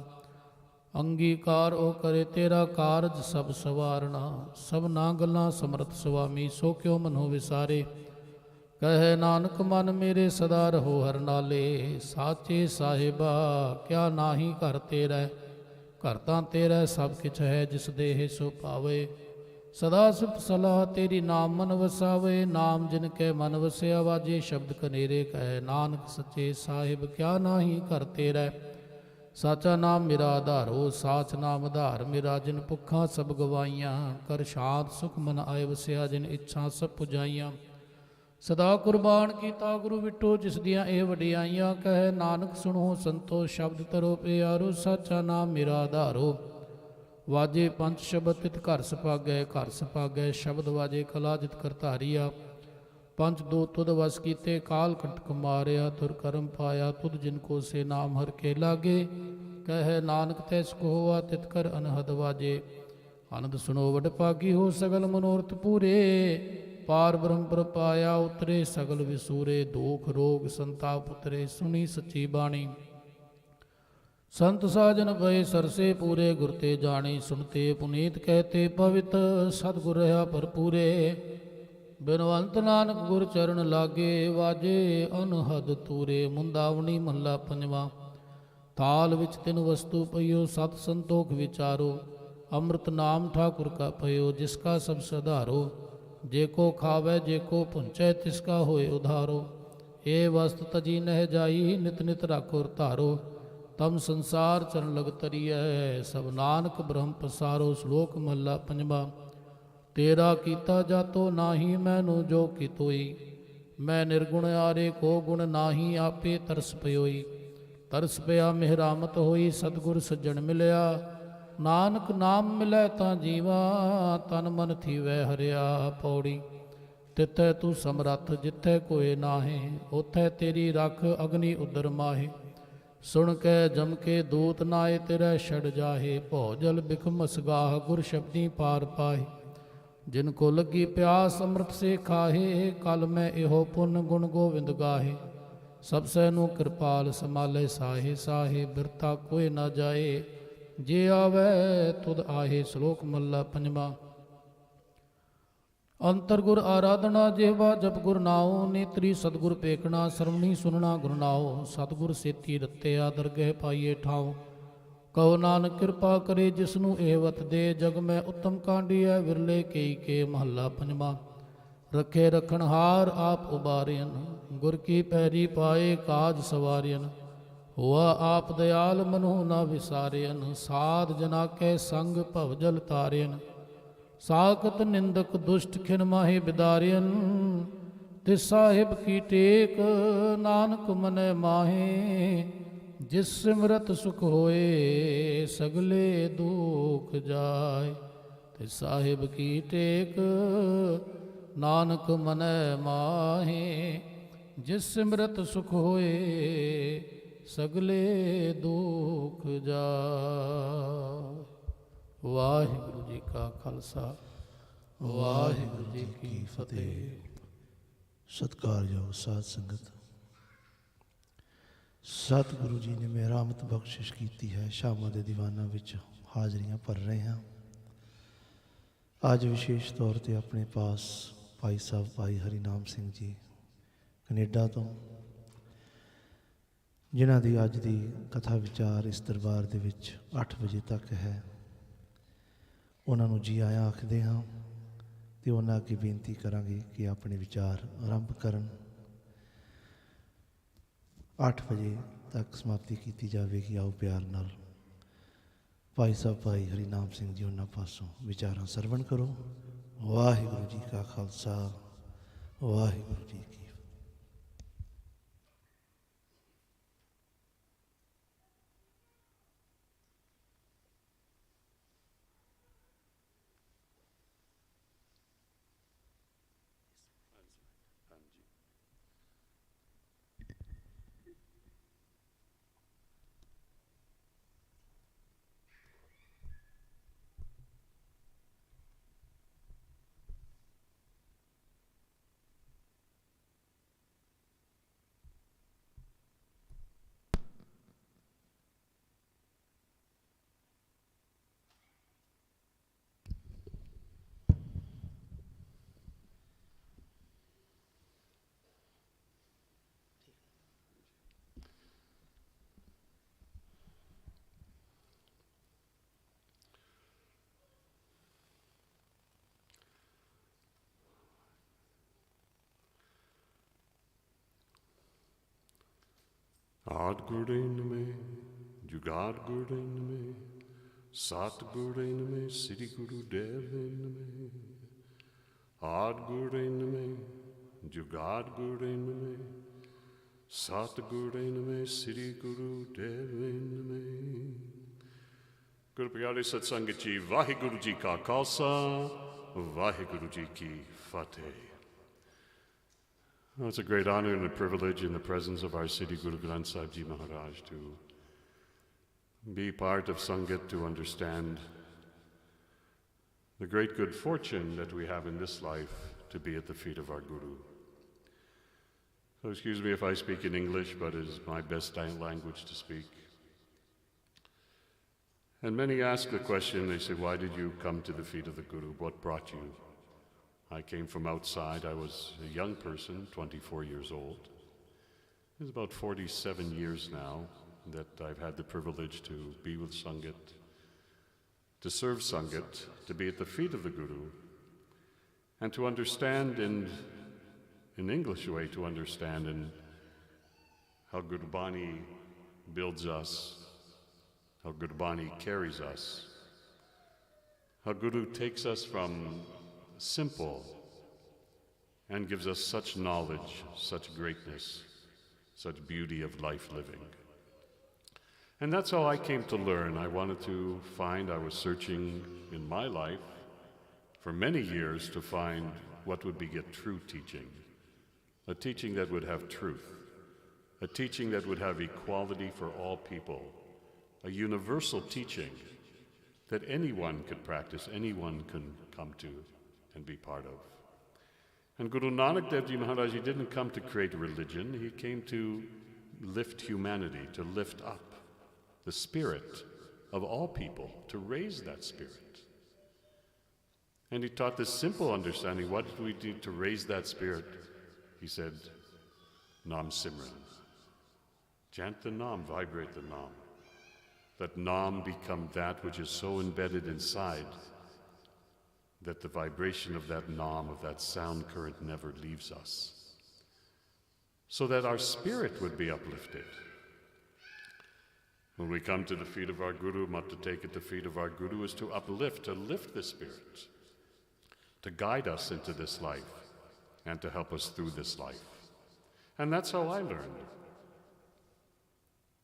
अंगीकार ओ करे तेरा कारज सब सवारना। सब ना गल्लां समर्थ स्वामी सो क्यों मनो विसारे। कह नानक मन मेरे सदा रहो हर नाले। साचे साहिबा क्या नाही घर तेरा। घर तां तेरा सब किछ है जिस देह सो पावे। सदा सुख सलाह तेरी नाम मन वसावे। नाम जिनके मन वसिया वाजे शब्द कनेरे कहे। नानक सच्चे साहिब क्या नाही घर तेरा। साचा नाम मेरा आधारो साच नाम आधार मेरा। जिन भुखा सब गवाइयां कर शांत सुख मन आए वसिया। जिन इच्छा सब पुजाइयां सदा कुर्बान कीता गुरु विठो। जिस दियां ਇਹ ਵਡਿਆਈਆਂ ਕਹੇ ਨਾਨਕ ਸੁਣੋ ਸੰਤੋ ਸ਼ਬਦ ਤਰੋ ਪਿਆਰੋ। ਸਾਚਾ ਨਾਮ ਮੇਰਾ ਆਧਾਰੋ वाजे पंच शब्द तित घर सभागै। घर सभागै शब्द वाजे कला जित करतारिया। पंच दो तुद वस कीते काल कंटक मारिया। तुर कर्म पाया तुद जिनको से नाम हर के लागे। कह नानक तैस को हुआ तित कर अनहद वाजे। आनंद सुनो वड भागी हो सगल मनोरथ पूरे। पार ब्रह्म पर पाया उतरे सगल विसूरे। दुख रोग संताप उतरे सुनी सच्ची बाणी। संत साजन भय सरसे पूरे गुर ते जाने। सुनते पुनीत कहते पवित सतगुर रहा भरपूरे। बिनवंत नानक गुर चरण लागे वाजे अनहद तूरे। मुंदावनी महला पंजवा। थाल विच तिन वस्तु पइयो सत संतोख विचारो। अमृत नाम ठाकुर का पयो जिसका सब सधारो। जेको खावे जेको पुंचै तिसका होए उधारो। ए वस्त तजी नह जाई नित नित राखो धारो। तम संसार चरण लग तरिय सब नानक ब्रह्म पसारो। श्लोक महला पंजवा। तेरा कीता जातो नाही मैनू जो कितोई। मैं निर्गुण आरे को गुण नाही आपे तरस पयोई। तरस पया मेहरामत होई सतगुर सज्जन मिलया। नानक नाम मिलै तां जीवा तन मन थीवै हरिया। पौड़ी तिथै तू समरथ जिथै कोय नाहे। उथै तेरी रख अग्नि उदर माहे। सुन कै जम के दूत नाए तेरै छड़ जाहे। भौ जल बिख मसगाह गुर शब्दी पार पाहे। जिनको लगी प्यास अमृत से खाहे। कल मैं एहो पुन गुण गोविंद गाहे। सब सैनु कृपाल समाले साहे साहे। बिरता कोई न जाए जे आवे तुद आहे। श्लोक महला पंजवा। अंतर गुर आराधना जेवा जप गुर नाओ। नेत्री सतगुर पेकना सरवणी सुनना गुर नाओ। सतगुर सेती रत्ते आदर गह पाइए ठाओ। कहो नानक कृपा करे जिसनु एवत दे। जग में उत्तम कांडी है विरले केई के। महला पंजवा। रखे रखनहार आप उबारियन। गुर की पैरी पाए काज सवारियन। हुआ आप दयाल मनो न विसारियन। साध जना के संग भवजल तारियन। साकत निंदक दुष्ट खिन माहे बिदारियन। तिस साहिब की टेक नानक मनै माहे। जिस सिमरत सुख होए सगले दुख जाए। तिस साहिब की टेक नानक मनै माहे। जिस सिमरत सुख होए सगले दुख जाए। वाहिगुरु जी का खालसा वाहिगुरु जी की फतेह। सत्कारयोग साध संगत, सतगुरु जी ने मेहरामत बख्शिश की है। शामां दे दीवाना विच हाजरियां भर रहे हैं। अज विशेष तौर पर अपने पास भाई साहब भाई हरिनाम सिंह जी ਕੈਨੇਡਾ ਤੋਂ, ਜਿਨ੍ਹਾਂ ਦੀ ਅੱਜ ਦੀ ਕਥਾ ਵਿਚਾਰ ਇਸ ਦਰਬਾਰ ਦੇ ਵਿੱਚ 8 ਵਜੇ ਤੱਕ ਹੈ। ਉਹਨਾਂ ਨੂੰ ਜੀ ਆਇਆਂ ਆਖਦੇ ਹਾਂ ਅਤੇ ਉਹਨਾਂ ਅੱਗੇ ਬੇਨਤੀ ਕਰਾਂਗੇ ਕਿ ਆਪਣੇ ਵਿਚਾਰ ਆਰੰਭ ਕਰਨ। 8 ਵਜੇ ਤੱਕ ਸਮਾਪਤੀ ਕੀਤੀ ਜਾਵੇਗੀ। ਆਓ ਪਿਆਰ ਨਾਲ ਭਾਈ ਸਾਹਿਬ ਭਾਈ ਹਰੀਨਾਮ ਸਿੰਘ ਜੀ ਉਹਨਾਂ ਪਾਸੋਂ ਵਿਚਾਰਾਂ ਸਰਵਣ ਕਰੋ। ਵਾਹਿਗੁਰੂ ਜੀ ਕਾ ਖਾਲਸਾ, ਵਾਹਿਗੁਰੂ ਜੀ ਕੀ आठ गुड़ इनमें, जुगाड़ गुड़ इनमें, 7 गुड़ इनमें, श्री गुरुदेव इनमें। 8 गुड़ इनमें, जुगाड़ गुड़ इनमें, 7 गुड़ इनमें, श्री गुरुदेव इनमें। गुरु प्यारे सत्संग जी, वाहिगुरु जी का खालसा, वाहिगुरु जी की फतेह। It's a great honor and a privilege in the presence of our Siddhi Guru Granth Sahib Ji Maharaj to be part of Sangat, to understand the great good fortune that we have in this life to be at the feet of our Guru. So excuse me if I speak in English, but it is my best language to speak. And many ask the question, they say, why did you come to the feet of the Guru? What brought you? I came from outside. I was a young person, 24 years old. It's about 47 years now that I've had the privilege to be with Sangat, to serve Sangat, to be at the feet of the Guru, and to understand in English way, to understand in how Guru Bani builds us, how Guru Bani carries us, how Guru takes us from simple and gives us such knowledge, such greatness, such beauty of life living. And that's how I came to learn. I wanted to find, I was searching in my life for many years to find what would be a true teaching, a teaching that would have truth, a teaching that would have equality for all people, a universal teaching that anyone could practice, anyone can come to and be part of. And Guru Nanak Dev Ji Maharaj, he didn't come to create religion, he came to lift humanity, to lift up the spirit of all people, to raise that spirit. And he taught this simple understanding. What do we do to raise that spirit? He said, Nam Simran. Chant the Nam, vibrate the Nam. Let Nam become that which is so embedded inside that the vibration of that Nam, of that sound current, never leaves us, so that our spirit would be uplifted. When we come to the feet of our Guru, not to take at the feet of our Guru is to uplift, to lift the spirit, to guide us into this life, and to help us through this life. And that's how I learned.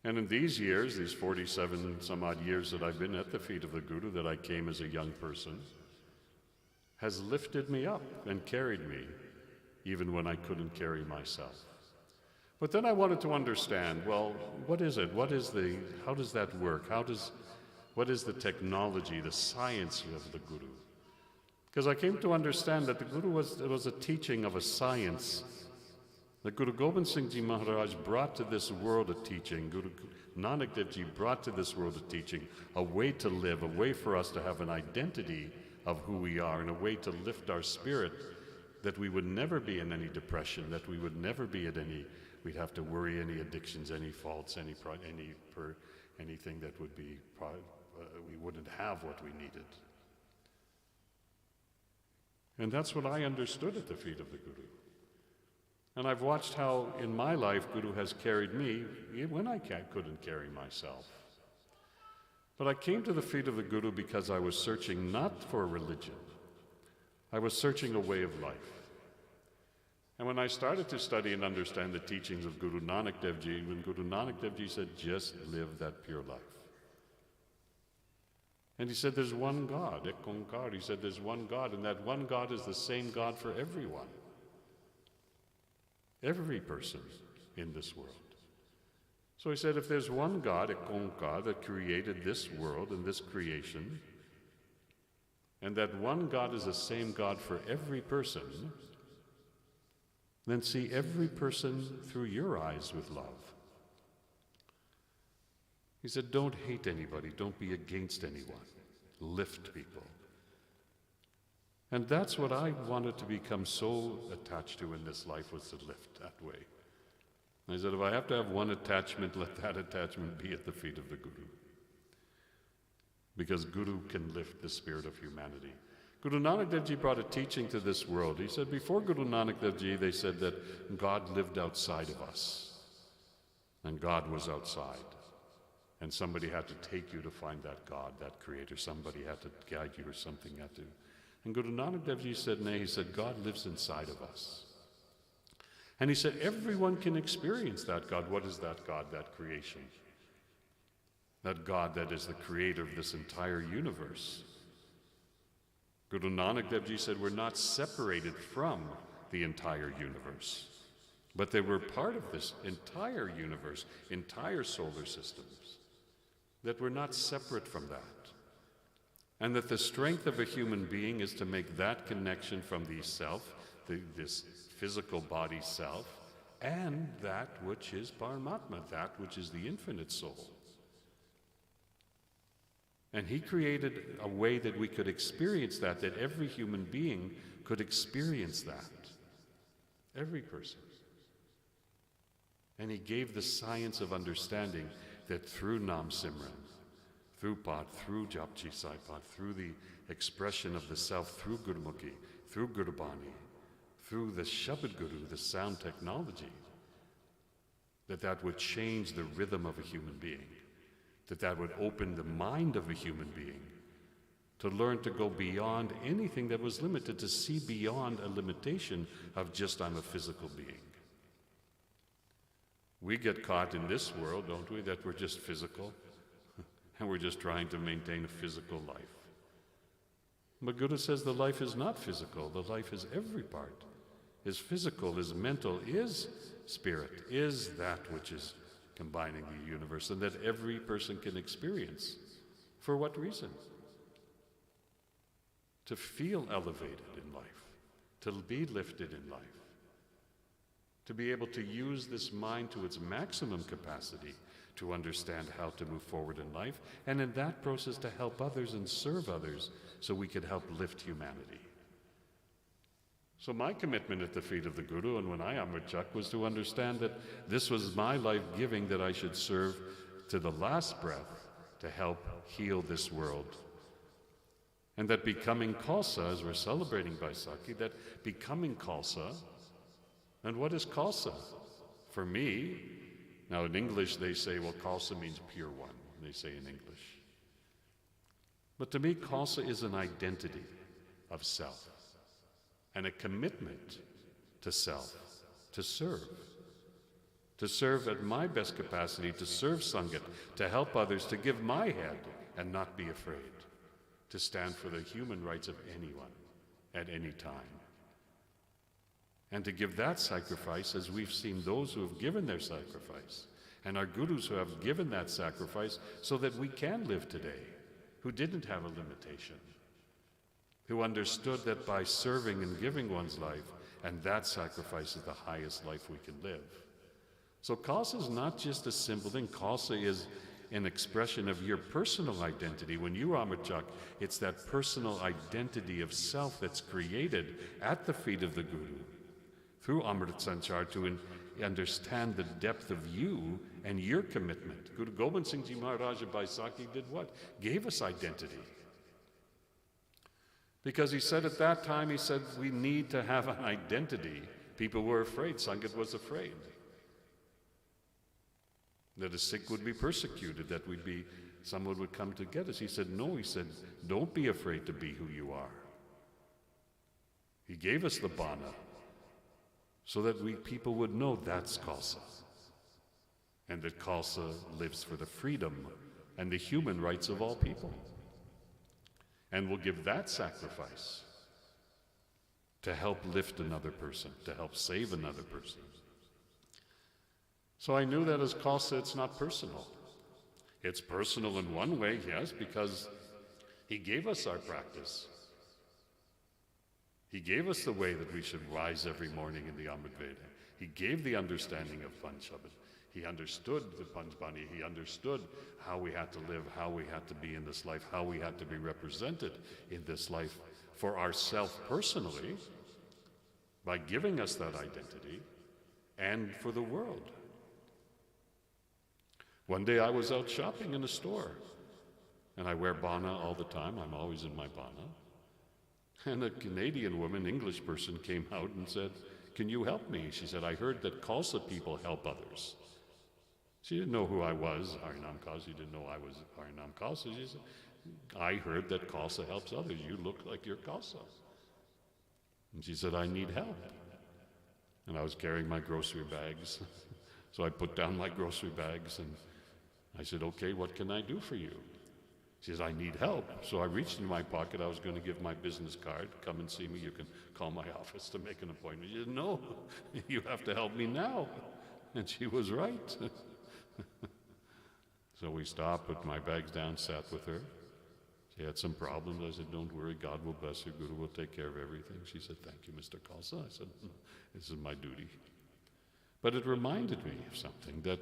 And in these years, these 47 some odd years that I've been at the feet of the Guru, that I came as a young person, has lifted me up and carried me, even when I couldn't carry myself. But then I wanted to understand, well, what is it? How does that work? What is the technology, the science of the Guru? Because I came to understand that the Guru was a teaching of a science. The Guru Gobind Singh Ji Maharaj brought to this world a teaching. Guru Nanak Dev Ji brought to this world a teaching, a way to live, a way for us to have an identity of who we are, and a way to lift our spirit that we would never be in any depression, that we would never be at any, we'd have to worry any addictions, any faults, anything that would be, we wouldn't have what we needed. And that's what I understood at the feet of the Guru. And I've watched how in my life Guru has carried me when I couldn't carry myself. But I came to the feet of the Guru because I was searching not for a religion. I was searching a way of life. And when I started to study and understand the teachings of Guru Nanak Dev Ji, when Guru Nanak Dev Ji said, just live that pure life. And he said, there's one God, Ek Onkar. He said, there's one God, and that one God is the same God for everyone. Every person in this world. So he said, if there's one God, Ek Onkar, that created this world and this creation, and that one God is the same God for every person, then see every person through your eyes with love. He said, don't hate anybody, don't be against anyone, lift people. And that's what I wanted to become so attached to in this life, was to lift that way. And I said, if I have to have one attachment, let that attachment be at the feet of the Guru. Because Guru can lift the spirit of humanity. Guru Nanak Dev Ji brought a teaching to this world. He said, before Guru Nanak Dev Ji, they said that God lived outside of us. And God was outside. And somebody had to take you to find that God, that creator. Somebody had to guide you, or something had to. And Guru Nanak Dev Ji said, nay, he said, God lives inside of us. And he said, everyone can experience that God. What is that God, that creation? That God that is the creator of this entire universe. Guru Nanak Dev Ji said, we're not separated from the entire universe, but they were part of this entire universe, entire solar systems, that we're not separate from that. And that the strength of a human being is to make that connection from the self, this physical body self, and that which is Paramatma, that which is the infinite soul. And he created a way that we could experience that every human being could experience that. Every person. And he gave the science of understanding that through Nam Simran, through Pad, through Japji Saipad, through the expression of the self, through Gurmukhi, through Guru Bani, through the Shabad Guru, the sound technology, that would change the rhythm of a human being, that would open the mind of a human being to learn to go beyond anything that was limited, to see beyond a limitation of just I'm a physical being. We get caught in this world, don't we, that we're just physical, and we're just trying to maintain a physical life. But Guru says the life is not physical, the life is every part. Is physical, is mental, is spirit, is that which is combining the universe, and that every person can experience. For what reason? To feel elevated in life, to be lifted in life, to be able to use this mind to its maximum capacity to understand how to move forward in life, and in that process to help others and serve others so we could help lift humanity. So my commitment at the feet of the Guru, and when I Amritchak, was to understand that this was my life giving, that I should serve to the last breath to help heal this world. And that becoming Khalsa, as we're celebrating Baisakhi, that becoming Khalsa, and what is Khalsa? For me, now in English they say, well, Khalsa means pure one, they say in English. But to me, Khalsa is an identity of self, and a commitment to self, to serve at my best capacity, to serve Sangat, to help others, to give my head and not be afraid, to stand for the human rights of anyone at any time. And to give that sacrifice, as we've seen those who have given their sacrifice, and our gurus who have given that sacrifice so that we can live today, who didn't have a limitation, who understood that by serving and giving one's life, and that sacrifice is the highest life we can live. So Khalsa is not just a simple thing. Khalsa is an expression of your personal identity. When you Amritchak, it's that personal identity of self that's created at the feet of the Guru through Amrit Sanchar to understand the depth of you and your commitment. Guru Gobind Singh Ji Maharaj of Baisakhi did what? Gave us identity. Because he said at that time, he said, we need to have an identity. People were afraid. Sangat was afraid that a Sikh would be persecuted, that someone would come to get us. He said, no, he said, don't be afraid to be who you are. He gave us the Bana so that people would know that's Khalsa, and that Khalsa lives for the freedom and the human rights of all people, and will give that sacrifice to help lift another person, to help save another person. So I knew that as Khalsa, it's not personal. It's personal in one way, yes, because he gave us our practice. He gave us the way that we should rise every morning in the Amrit Veda. He gave the understanding of Panch Shabad. He understood the Panch Bani. He understood how we had to live, how we had to be in this life, how we had to be represented in this life for ourselves personally, by giving us that identity, and for the world. One day I was out shopping in a store, and I wear Bana all the time. I'm always in my Bana. And a Canadian woman, English person, came out and said, can you help me? She said, I heard that Khalsa people help others. She didn't know who I was, Harinam Khalsa. She didn't know I was Harinam Khalsa. She said, I heard that Khalsa helps others. You look like you're Khalsa. And she said, I need help. And I was carrying my grocery bags. So I put down my grocery bags and I said, okay, what can I do for you? She says, I need help. So I reached in my pocket. I was going to give my business card. Come and see me. You can call my office to make an appointment. She said, no, you have to help me now. And she was right. So we stopped, put my bags down, sat with her. She had some problems. I said, don't worry, God will bless you. Guru will take care of everything. She said, thank you, Mr. Khalsa. I said, this is my duty. But it reminded me of something, that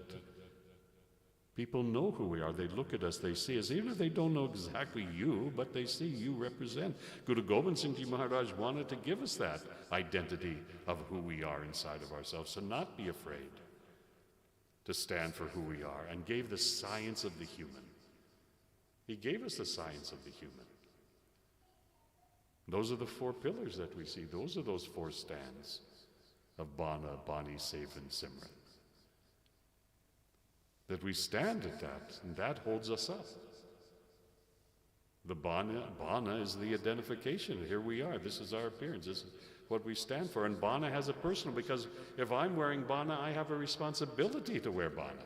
people know who we are. They look at us, they see us, even if they don't know exactly you, but they see you represent. Guru Gobind Singh Ji Maharaj wanted to give us that identity of who we are inside of ourselves, to not be afraid to stand for who we are, and gave the science of the human. He gave us the science of the human. Those are the four pillars that we see. Those are those four stands of Bana, Bani, Sev, and Simran. That we stand at that, and that holds us up. The Bana is the identification. Here we are. This is our appearance. This is what we stand for. And Bana has a personal, because if I'm wearing Bana, I have a responsibility to wear Bana.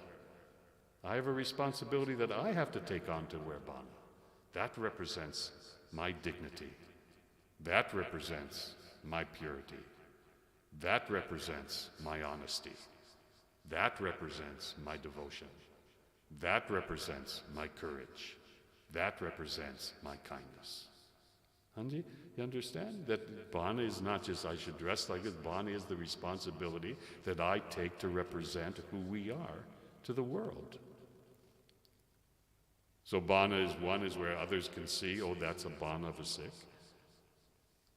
I have a responsibility that I have to take on to wear Bana. That represents my dignity. That represents my purity. That represents my honesty. That represents my devotion. That represents my courage. That represents my kindness. Hanji, you understand that Bana is not just I should dress like this. Bana is the responsibility that I take to represent who we are to the world. So Bana is one, is where others can see, oh, that's a Bana of a Sikh.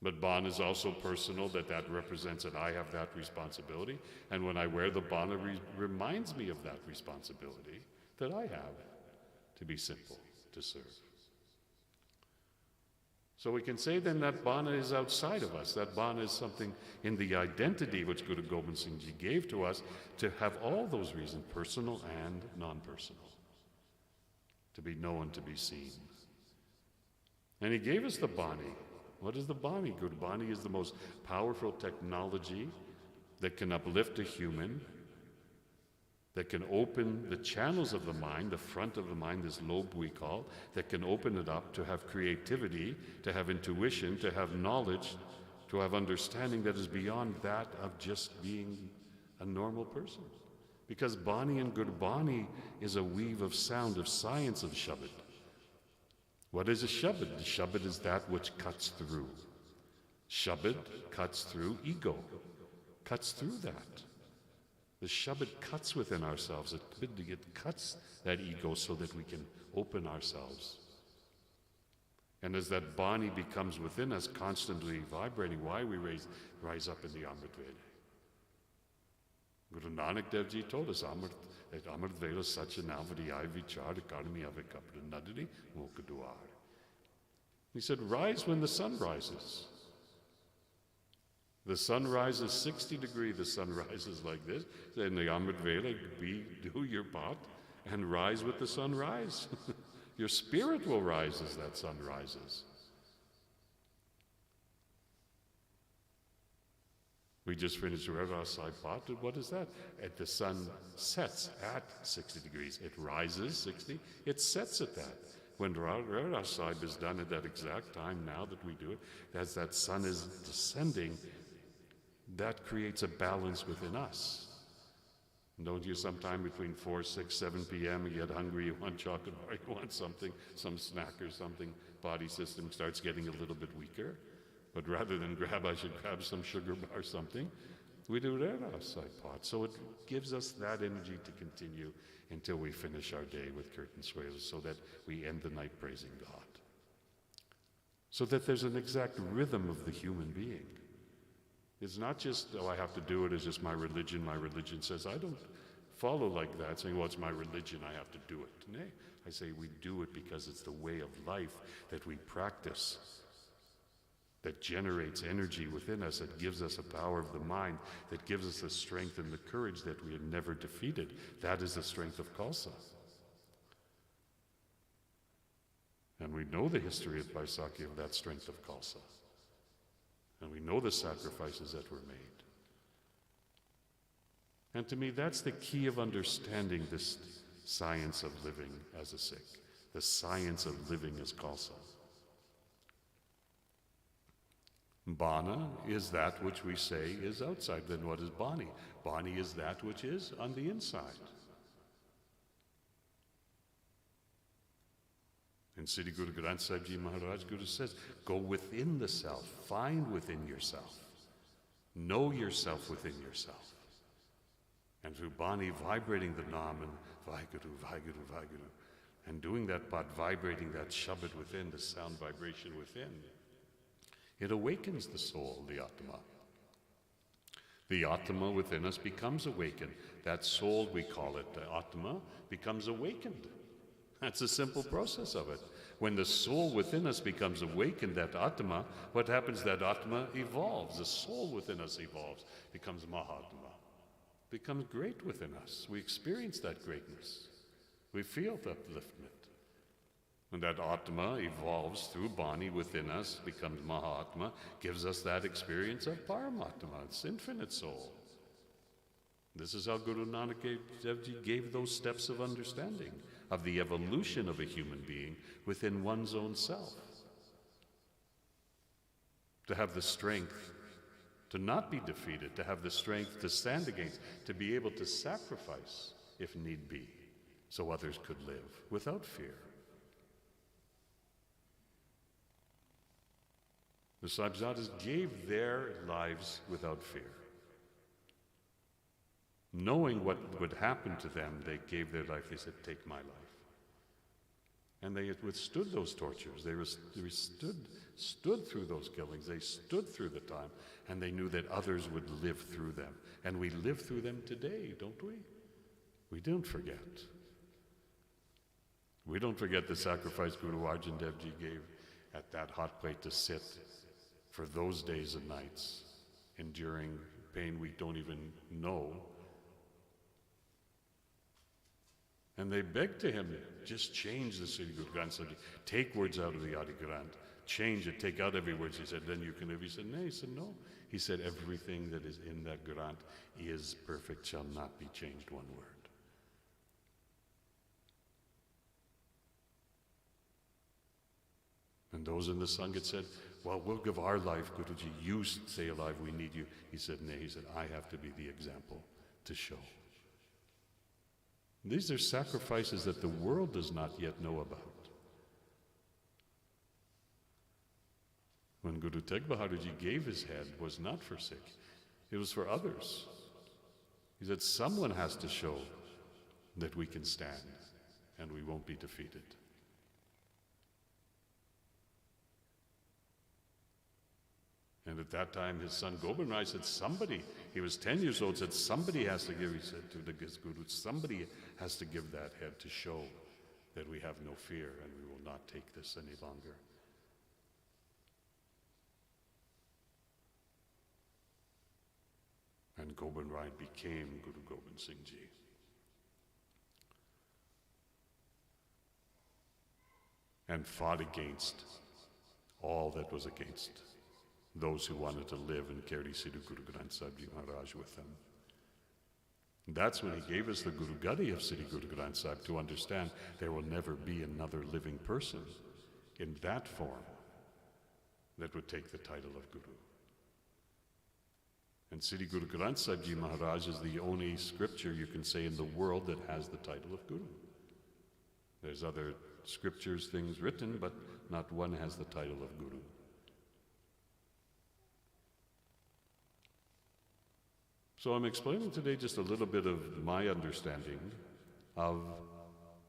But Bana is also personal, that represents that I have that responsibility. And when I wear the Bana, reminds me of that responsibility that I have to be simple, to serve. So we can say then that Bana is outside of us. That Bana is something in the identity which Guru Gobind Singh Ji gave to us to have all those reasons, personal and non-personal, to be known, to be seen. And he gave us the Bani. What is the Bani? Good Bani is the most powerful technology that can uplift a human, that can open the channels of the mind, the front of the mind, this lobe we call, that can open it up to have creativity, to have intuition, to have knowledge, to have understanding that is beyond that of just being a normal person. Because Bani and Gurbani is a weave of sound, of science of Shabad. What is a Shabad? The Shabad is that which cuts through. Shabad cuts through ego, cuts through that. The Shabad cuts within ourselves. It cuts that ego so that we can open ourselves. And as that Bani becomes within us, constantly vibrating, why we rise up in the Amrit Veda. Guru Nanak Dev Ji told us, Amrit Veda Sachinavadiyai Vichar Karmi Avikapra Nadari Mokaduar. He said, rise when the sun rises. The sun rises 60 degrees, the sun rises like this. In the Amrit Veda, do your part and rise with the sunrise. Your spirit will rise as that sun rises. We just finished Rera Sai Pat. What is that? The sun sets at 60 degrees. It rises 60, it sets at that. When Rera Sahib is done at that exact time now that we do it, as that sun is descending, that creates a balance within us. Don't you sometime between 4, 6, 7 p.m. you get hungry, you want chocolate bar, you want something, some snack or something, body system starts getting a little bit weaker. But rather than I should grab some sugar bar or something, we do Rera Saipat. So it gives us that energy to continue until we finish our day with Kirtan Swales, so that we end the night praising God. So that there's an exact rhythm of the human being. It's not just, oh, I have to do it, it's just my religion says. I don't follow like that, saying, well, it's my religion, I have to do it. Nay, I say we do it because it's the way of life that we practice, that generates energy within us, that gives us a power of the mind, that gives us the strength and the courage that we have never defeated. That is the strength of Khalsa. And we know the history of Baisakhi of that strength of Khalsa. And we know the sacrifices that were made. And to me, that's the key of understanding this science of living as a Sikh, the science of living as Khalsa. Bana is that which we say is outside. Then what is Bani? Bani is that which is on the inside. And Siddhi Guru Granth Sahib Ji Maharaj Guru says, go within the self, find within yourself, know yourself within yourself. And through Bani vibrating the Nam and Vaheguru, Vaheguru, Vaheguru, and doing that part, vibrating that Shabad within, the sound vibration within, it awakens the soul, the Atma. The Atma within us becomes awakened. That soul, we call it, the Atma, becomes awakened. That's a simple process of it. When the soul within us becomes awakened, that Atma, what happens? That Atma evolves. The soul within us evolves, becomes Mahatma, becomes great within us. We experience that greatness. We feel the upliftment. When that Atma evolves through Bani within us, becomes Mahatma, gives us that experience of Paramatma, its infinite soul. This is how Guru Nanak Dev Ji gave those steps of understanding of the evolution of a human being within one's own self. To have the strength to not be defeated, to have the strength to stand against, to be able to sacrifice if need be, so others could live without fear. The Sahibzadas gave their lives without fear. Knowing what would happen to them, they gave their life. They said, take my life. And they withstood those tortures. They stood through those killings. They stood through the time. And they knew that others would live through them. And we live through them today, don't we? We don't forget. We don't forget the sacrifice Guru Arjan Dev Ji gave at that hot plate to sit for those days and nights, enduring pain we don't even know. And they begged to him, just change the Siddhi Guru Granth Sahib Ji. Take words out of the Adi Granth. Change it, take out every word. He said, then you can live. He said, no. He said, no. He said, everything that is in that Granth is perfect, shall not be changed one word. And those in the Sangha said, well, we'll give our life, Guruji. You stay alive, we need you. He said, nay. He said, I have to be the example to show. These are sacrifices that the world does not yet know about. When Guru Tegh Bahadur Ji gave his head, was not for Sikh, it was for others. He said, someone has to show that we can stand and we won't be defeated. And at that time, his son Gobind Rai said, somebody, he was 10 years old, said, somebody has to give, he said to the Guru, somebody has to give that head to show that we have no fear and we will not take this any longer. And Gobind Rai became Guru Gobind Singh Ji. And fought against all that was against those who wanted to live and carry Sri Guru Granth Sahib Ji Maharaj with them. That's when he gave us the Guru Gadi of Sri Guru Granth Sahib to understand there will never be another living person in that form that would take the title of Guru. And Sri Guru Granth Sahib Ji Maharaj is the only scripture you can say in the world that has the title of Guru. There's other scriptures, things written, but not one has the title of Guru. So I'm explaining today just a little bit of my understanding of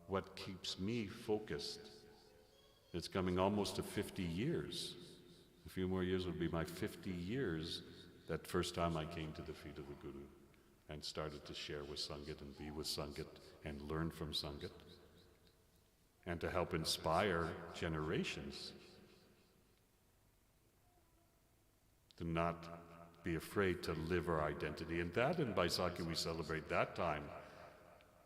what keeps me focused. It's coming almost to 50 years. A few more years will be my 50 years that first time I came to the feet of the Guru and started to share with Sangat and be with Sangat and learn from Sangat and to help inspire generations to not be afraid to live our identity. And that in Baisakhi we celebrate that time,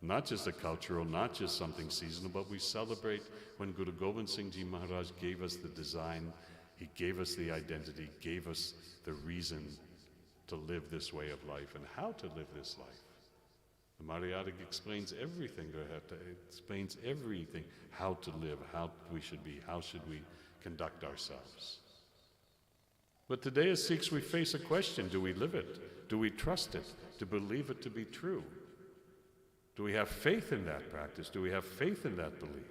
not just a cultural, not just something seasonal, but we celebrate when Guru Gobind Singh Ji Maharaj gave us the design, he gave us the identity, gave us the reason to live this way of life and how to live this life. The Mariyadik explains everything, it explains everything, how to live, how we should be, how should we conduct ourselves. But today as Sikhs we face a question: do we live it? Do we trust it? To believe it to be true? Do we have faith in that practice? Do we have faith in that belief?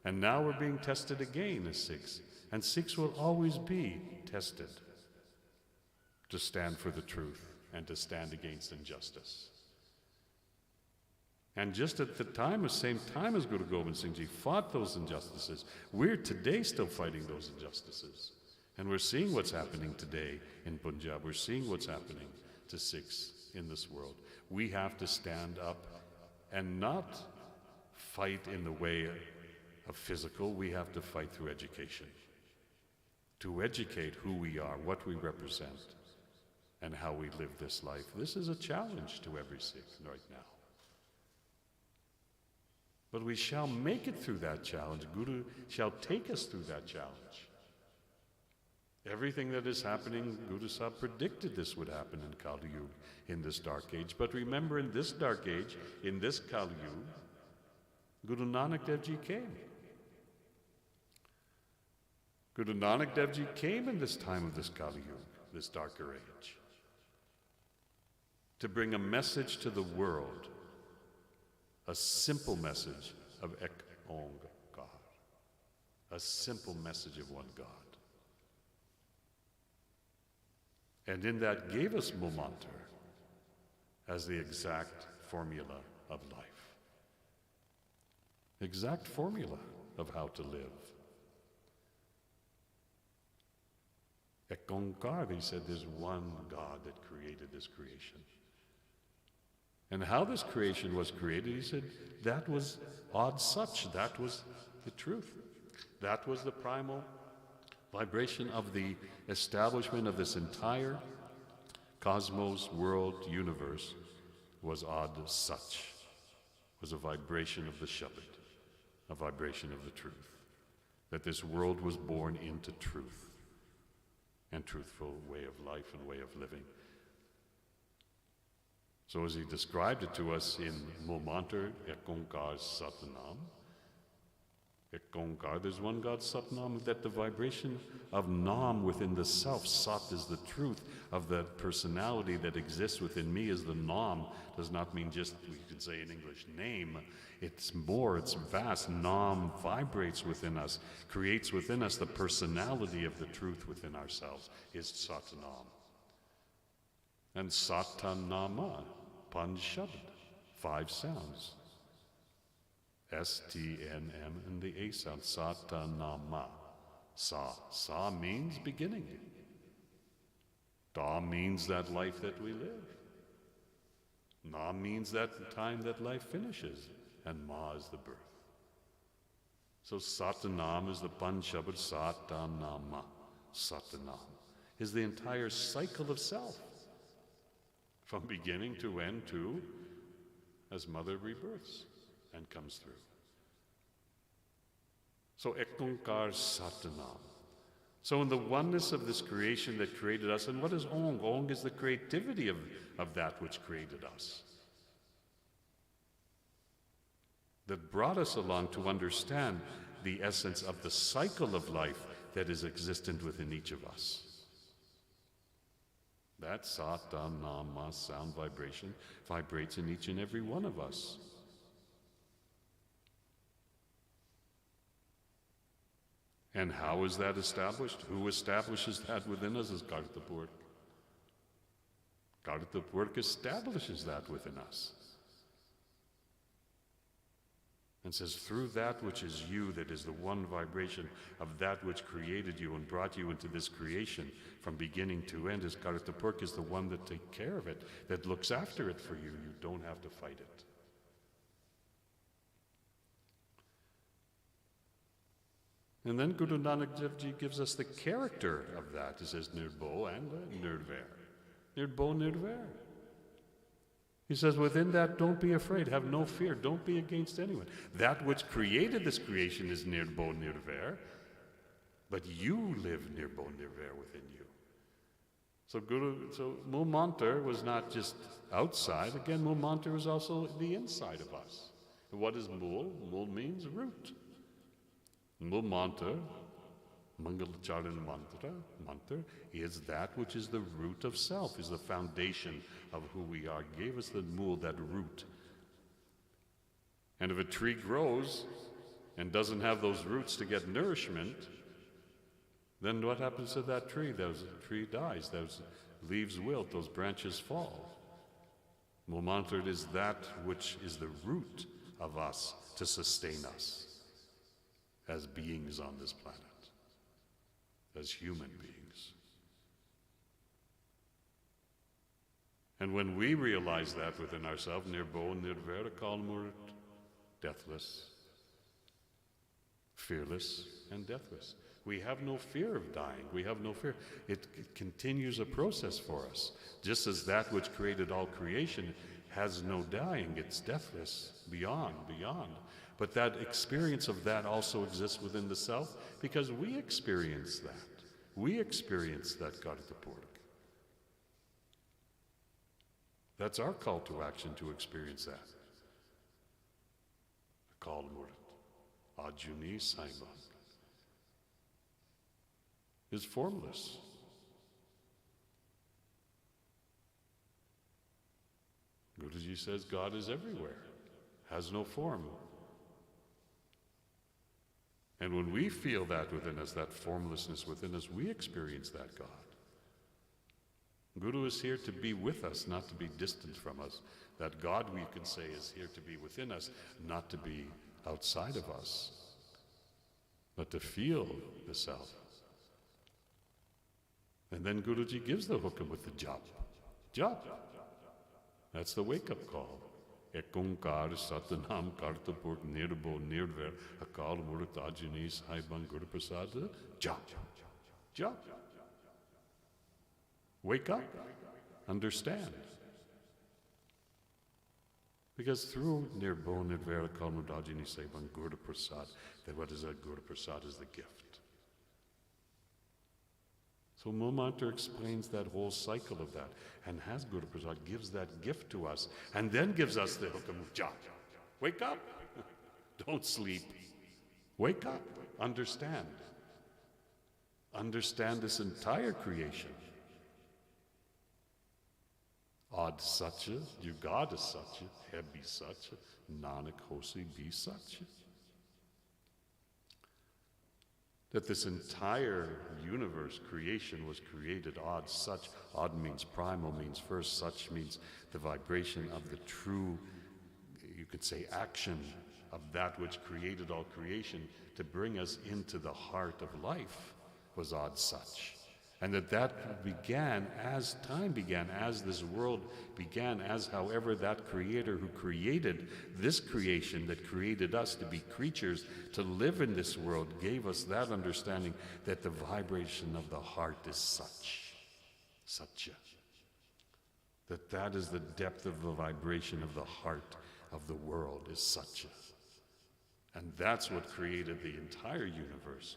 And now we're being tested again as Sikhs, and Sikhs will always be tested to stand for the truth and to stand against injustice. And just at the same time as Guru Gobind Singh Ji fought those injustices, we're today still fighting those injustices. And we're seeing what's happening today in Punjab. We're seeing what's happening to Sikhs in this world. We have to stand up and not fight in the way of physical. We have to fight through education. To educate who we are, what we represent, and how we live this life. This is a challenge to every Sikh right now. But we shall make it through that challenge. Guru shall take us through that challenge. Everything that is happening, Guru Sahib predicted this would happen in Kali Yuga, in this dark age. But remember, in this dark age, in this Kali Yuga, Guru Nanak Dev Ji came. Guru Nanak Dev Ji came in this time of this Kali Yuga, this darker age, to bring a message to the world, a simple message of Ek Onkar, a simple message of one God. And in that gave us Mumantar as the exact formula of life. Exact formula of how to live. Ek Onkar, he said, there's one God that created this creation. And how this creation was created, he said, that was Ad Sach, that was the truth. That was the primal vibration of the establishment of this entire cosmos, world, universe, was Ad Sach, was a vibration of the Shabad, a vibration of the truth. That this world was born into truth and truthful way of life and way of living. So as he described it to us in Mumantar, Ek Onkar Satnam, Ek Onkar, there's one God Satnam, that the vibration of Nam within the self, Sat is the truth of the personality that exists within me is the Nam, does not mean just, we can say in English, name. It's more, it's vast. Nam vibrates within us, creates within us the personality of the truth within ourselves, is Satnam. And Satanama, Panj Shabd, 5 sounds. S-T-N-M and the A sound, Satanama. Sa means beginning. Da means that life that we live. Na means that time that life finishes. And Ma is the birth. So Satanam is the Panj Shabd, Satanama. Satanam is the entire cycle of self. From beginning to end to as mother rebirths and comes through. So Ekonkar Satanam. So in the oneness of this creation that created us, and what is Ong? Ong is the creativity of that which created us. That brought us along to understand the essence of the cycle of life that is existent within each of us. That Satanama sound vibration vibrates in each and every one of us. And how is that established? Who establishes that within us is Kartapurk. Kartapurk establishes that within us. And says, through that which is you, that is the one vibration of that which created you and brought you into this creation from beginning to end, is Kartapurk is the one that takes care of it, that looks after it for you. You don't have to fight it. And then Guru Nanak Dev Ji gives us the character of that. He says, Nirbo and Nirver. Nirbo, Nirver. He says, within that, don't be afraid. Have no fear. Don't be against anyone. That which created this creation is Nirbo, Nirver. But you live Nirbo, Nirver within you. So Mulmantar was not just outside. Again, Mulmantar was also the inside of us. And what is Mul? Mul means root. Mulmantar, Mangalacharan mantra, is that which is the root of self, is the foundation of who we are. Gave us the mul, that root. And if a tree grows and doesn't have those roots to get nourishment, then what happens to that tree? That tree dies, those leaves wilt, those branches fall. Mulmantar is that which is the root of us to sustain us as beings on this planet, as human beings. And when we realize that within ourselves, Nirbo Nirvera Kalmurt, deathless, fearless, and deathless. We have no fear of dying. We have no fear. It continues a process for us. Just as that which created all creation has no dying, it's deathless, beyond. But that experience of that also exists within the self because we experience that. We experience that Kartapurk. That's our call to action, to experience that. Call Murat, Ajuni Saiban, is formless. Guruji says God is everywhere, has no form. And when we feel that within us, that formlessness within us, we experience that God. Guru is here to be with us, not to be distant from us. That God, we can say, is here to be within us, not to be outside of us, but to feel the self. And then Guruji gives the hukam with the jap. Jap. That's the wake-up call. Ekonkar Satanam Kartapurk Nirbo Nirver Akal Murat Ajini Saiban Guru Prasad Jap. Jap. Wake up. Understand. Because through Nirbo Nirver Akal Murat Ajini Saiban Guru Prasad, that what is that? Guru Prasad is the gift. So Mulmantar explains that whole cycle of that, and has Guru Prasad, gives that gift to us, and then gives us the hukam of jap. Wake up. Don't sleep. Wake up. Understand. Understand this entire creation. Ad Satya, Yugada Satya, Hebi Satya, Nanak Hosi Be Satya. that this entire universe, creation, was created odd. Such, odd means primal, means first. Such means the vibration of the true, you could say, action of that which created all creation to bring us into the heart of life was odd such. And that began as time began, as this world began, as however that creator who created this creation that created us to be creatures, to live in this world, gave us that understanding that the vibration of the heart is such, that is the depth of the vibration of the heart of the world is such. And that's what created the entire universe.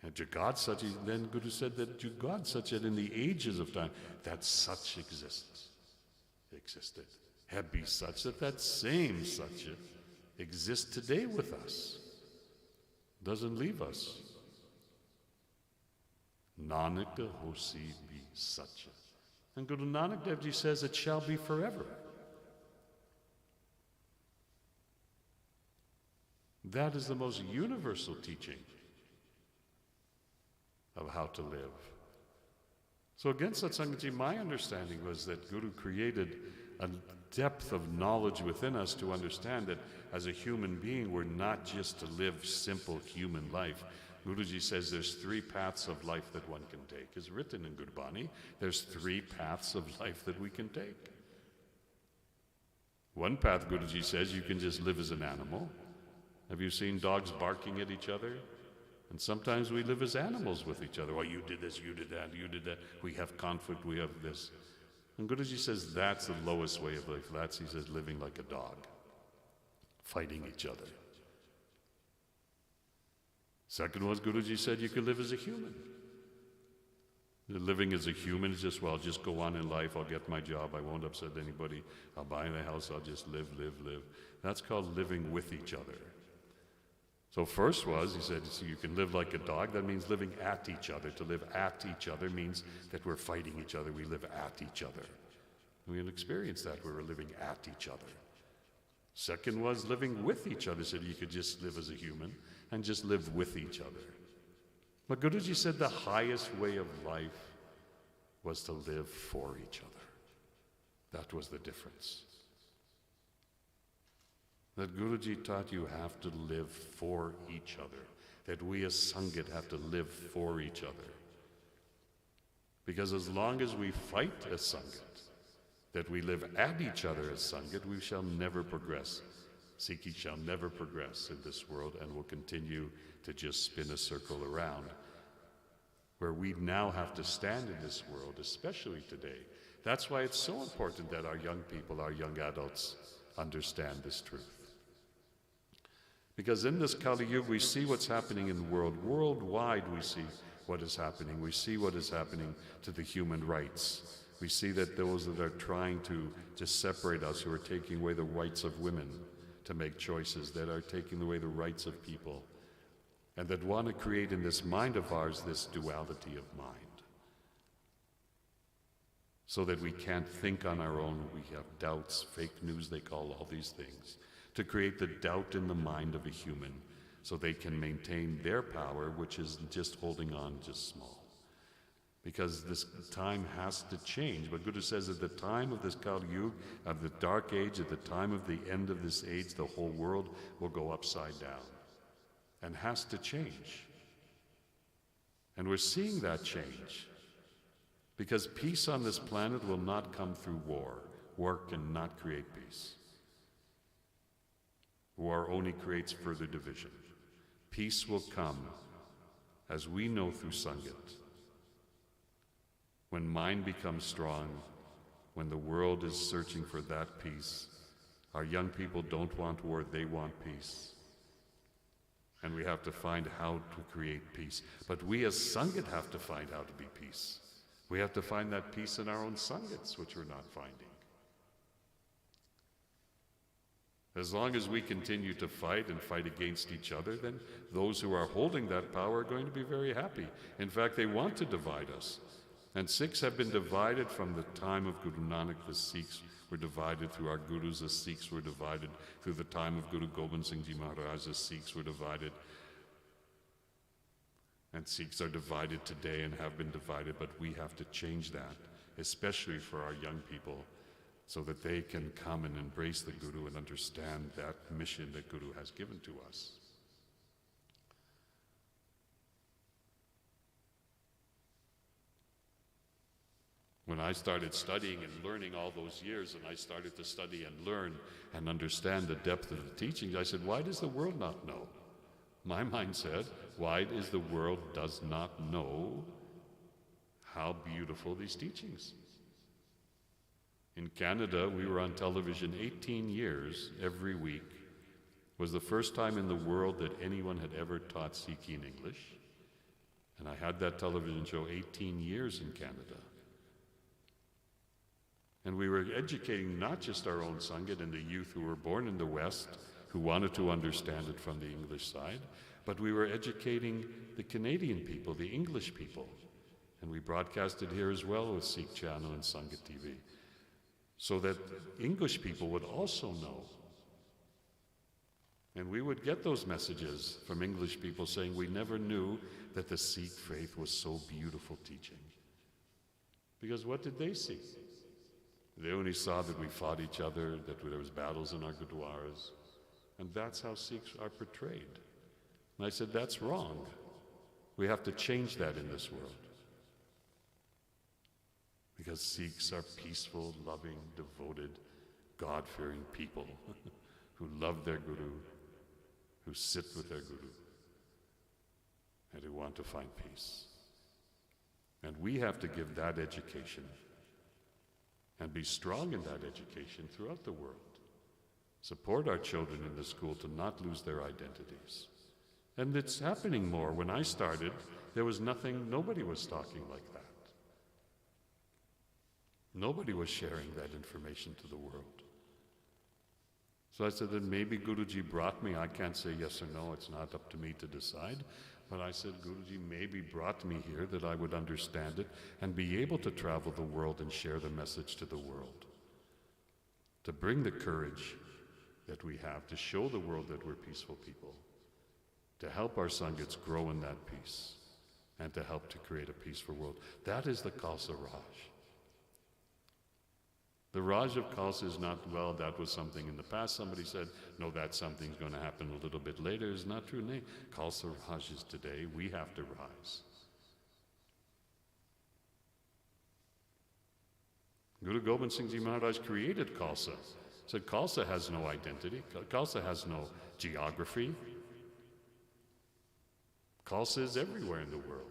And Jagat Sach, then Guru said that Jagat Sach, that in the ages of time, that such existed. Had be such that same such exists today with us. Doesn't leave us. Nanak hosi be such. And Guru Nanak Dev Ji says it shall be forever. That is the most universal teaching of how to live. So again, Satsangaji, my understanding was that Guru created a depth of knowledge within us to understand that as a human being, we're not just to live simple human life. Guruji says there's 3 paths of life that one can take. It's written in Guru Bani. There's 3 paths of life that we can take. One path, Guruji says, you can just live as an animal. Have you seen dogs barking at each other? And sometimes we live as animals with each other. Well, you did this, you did that, you did that. We have conflict, we have this. And Guruji says that's the lowest way of life. That's, he says, living like a dog, fighting each other. Second was, Guruji said you could live as a human. Living as a human is just, well, I'll just go on in life, I'll get my job, I won't upset anybody, I'll buy the house, I'll just live. That's called living with each other. So first was, he said, so you can live like a dog. That means living at each other. To live at each other means that we're fighting each other. We live at each other. We can experience that where we're living at each other. Second was living with each other. So you could just live as a human and just live with each other. But Guruji said the highest way of life was to live for each other. That was the difference. That Guruji taught you have to live for each other. That we as Sangat have to live for each other. Because as long as we fight as Sangat, that we live at each other as Sangat, we shall never progress. Sikhi shall never progress in this world and will continue to just spin a circle around. Where we now have to stand in this world, especially today. That's why it's so important that our young people, our young adults, understand this truth. Because in this Kali Yuga, we see what's happening in the world. Worldwide, we see what is happening. We see what is happening to the human rights. We see that those that are trying to just separate us, who are taking away the rights of women to make choices, that are taking away the rights of people, and that want to create in this mind of ours this duality of mind. So that we can't think on our own, we have doubts, fake news they call all these things. To create the doubt in the mind of a human so they can maintain their power, which is just holding on just small. Because this time has to change. But Guru says at the time of this Kali Yuga, of the dark age, at the time of the end of this age, the whole world will go upside down and has to change. And we're seeing that change. Because peace on this planet will not come through war. War cannot create peace. War only creates further division. Peace will come, as we know through Sangat, when mind becomes strong, when the world is searching for that peace. Our young people don't want war, they want peace. And we have to find how to create peace. But we as Sangat have to find how to be peace. We have to find that peace in our own Sangats, which we're not finding. As long as we continue to fight and fight against each other, then those who are holding that power are going to be very happy. In fact, they want to divide us. And Sikhs have been divided from the time of Guru Nanak. The Sikhs were divided through our Gurus. The Sikhs were divided through the time of Guru Gobind Singh Ji Maharaj. The Sikhs were divided. And Sikhs are divided today and have been divided, but we have to change that, especially for our young people, so that they can come and embrace the Guru and understand that mission that Guru has given to us. When I started studying and learning all those years, and I started to study and learn and understand the depth of the teachings, I said, why does the world not know? My mind said, why is the world does not know how beautiful these teachings? In Canada, we were on television 18 years every week. It was the first time in the world that anyone had ever taught Sikhi in English. And I had that television show 18 years in Canada. And we were educating not just our own Sanghat and the youth who were born in the West, who wanted to understand it from the English side, but we were educating the Canadian people, the English people. And we broadcasted here as well with Sikh Channel and Sanghat TV, so that English people would also know. And we would get those messages from English people saying, we never knew that the Sikh faith was so beautiful teaching. Because what did they see? They only saw that we fought each other, that there was battles in our gurdwaras, and that's how Sikhs are portrayed. And I said, that's wrong. We have to change that in this world. Because Sikhs are peaceful, loving, devoted, God-fearing people who love their Guru, who sit with their Guru, and who want to find peace. And we have to give that education and be strong in that education throughout the world. Support our children in the school to not lose their identities. And it's happening more. When I started, there was nothing, nobody was talking like that. Nobody was sharing that information to the world. So I said that maybe Guruji brought me, I can't say yes or no, it's not up to me to decide, but I said Guruji maybe brought me here that I would understand it and be able to travel the world and share the message to the world. To bring the courage that we have, to show the world that we're peaceful people, to help our Sanghats grow in that peace, and to help to create a peaceful world. That is the Khalsa Raj. The Raj of Khalsa is not, well, that was something in the past. Somebody said, no, that something's going to happen a little bit later. It's not true. Nay, Khalsa Raj is today. We have to rise. Guru Gobind Singh Ji Maharaj created Khalsa. Said Khalsa has no identity. Khalsa has no geography. Khalsa is everywhere in the world.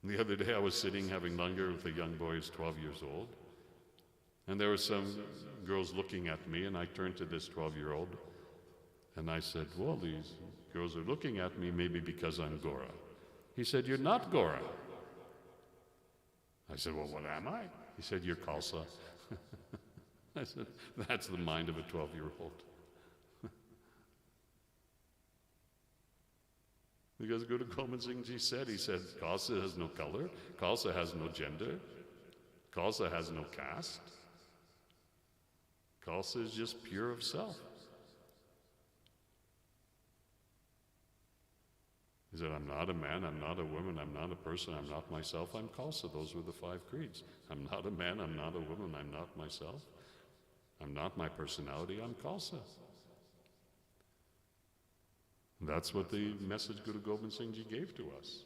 The other day I was sitting having langar with a young boy who's 12 years old, and there were some girls looking at me, and I turned to this 12-year-old and I said, well, these girls are looking at me maybe because I'm Gora. He said, you're not Gora. I said, well, what am I? He said, you're Khalsa. I said, that's the mind of a 12-year-old. Because Guru Gobind Singh Ji said, he said, Khalsa has no color, Khalsa has no gender, Khalsa has no caste. Khalsa is just pure of self. He said, I'm not a man, I'm not a woman, I'm not a person, I'm not myself, I'm Khalsa. Those were the 5 creeds. I'm not a man, I'm not a woman, I'm not myself. I'm not my personality, I'm Khalsa. That's what the message Guru Gobind Singh Ji gave to us.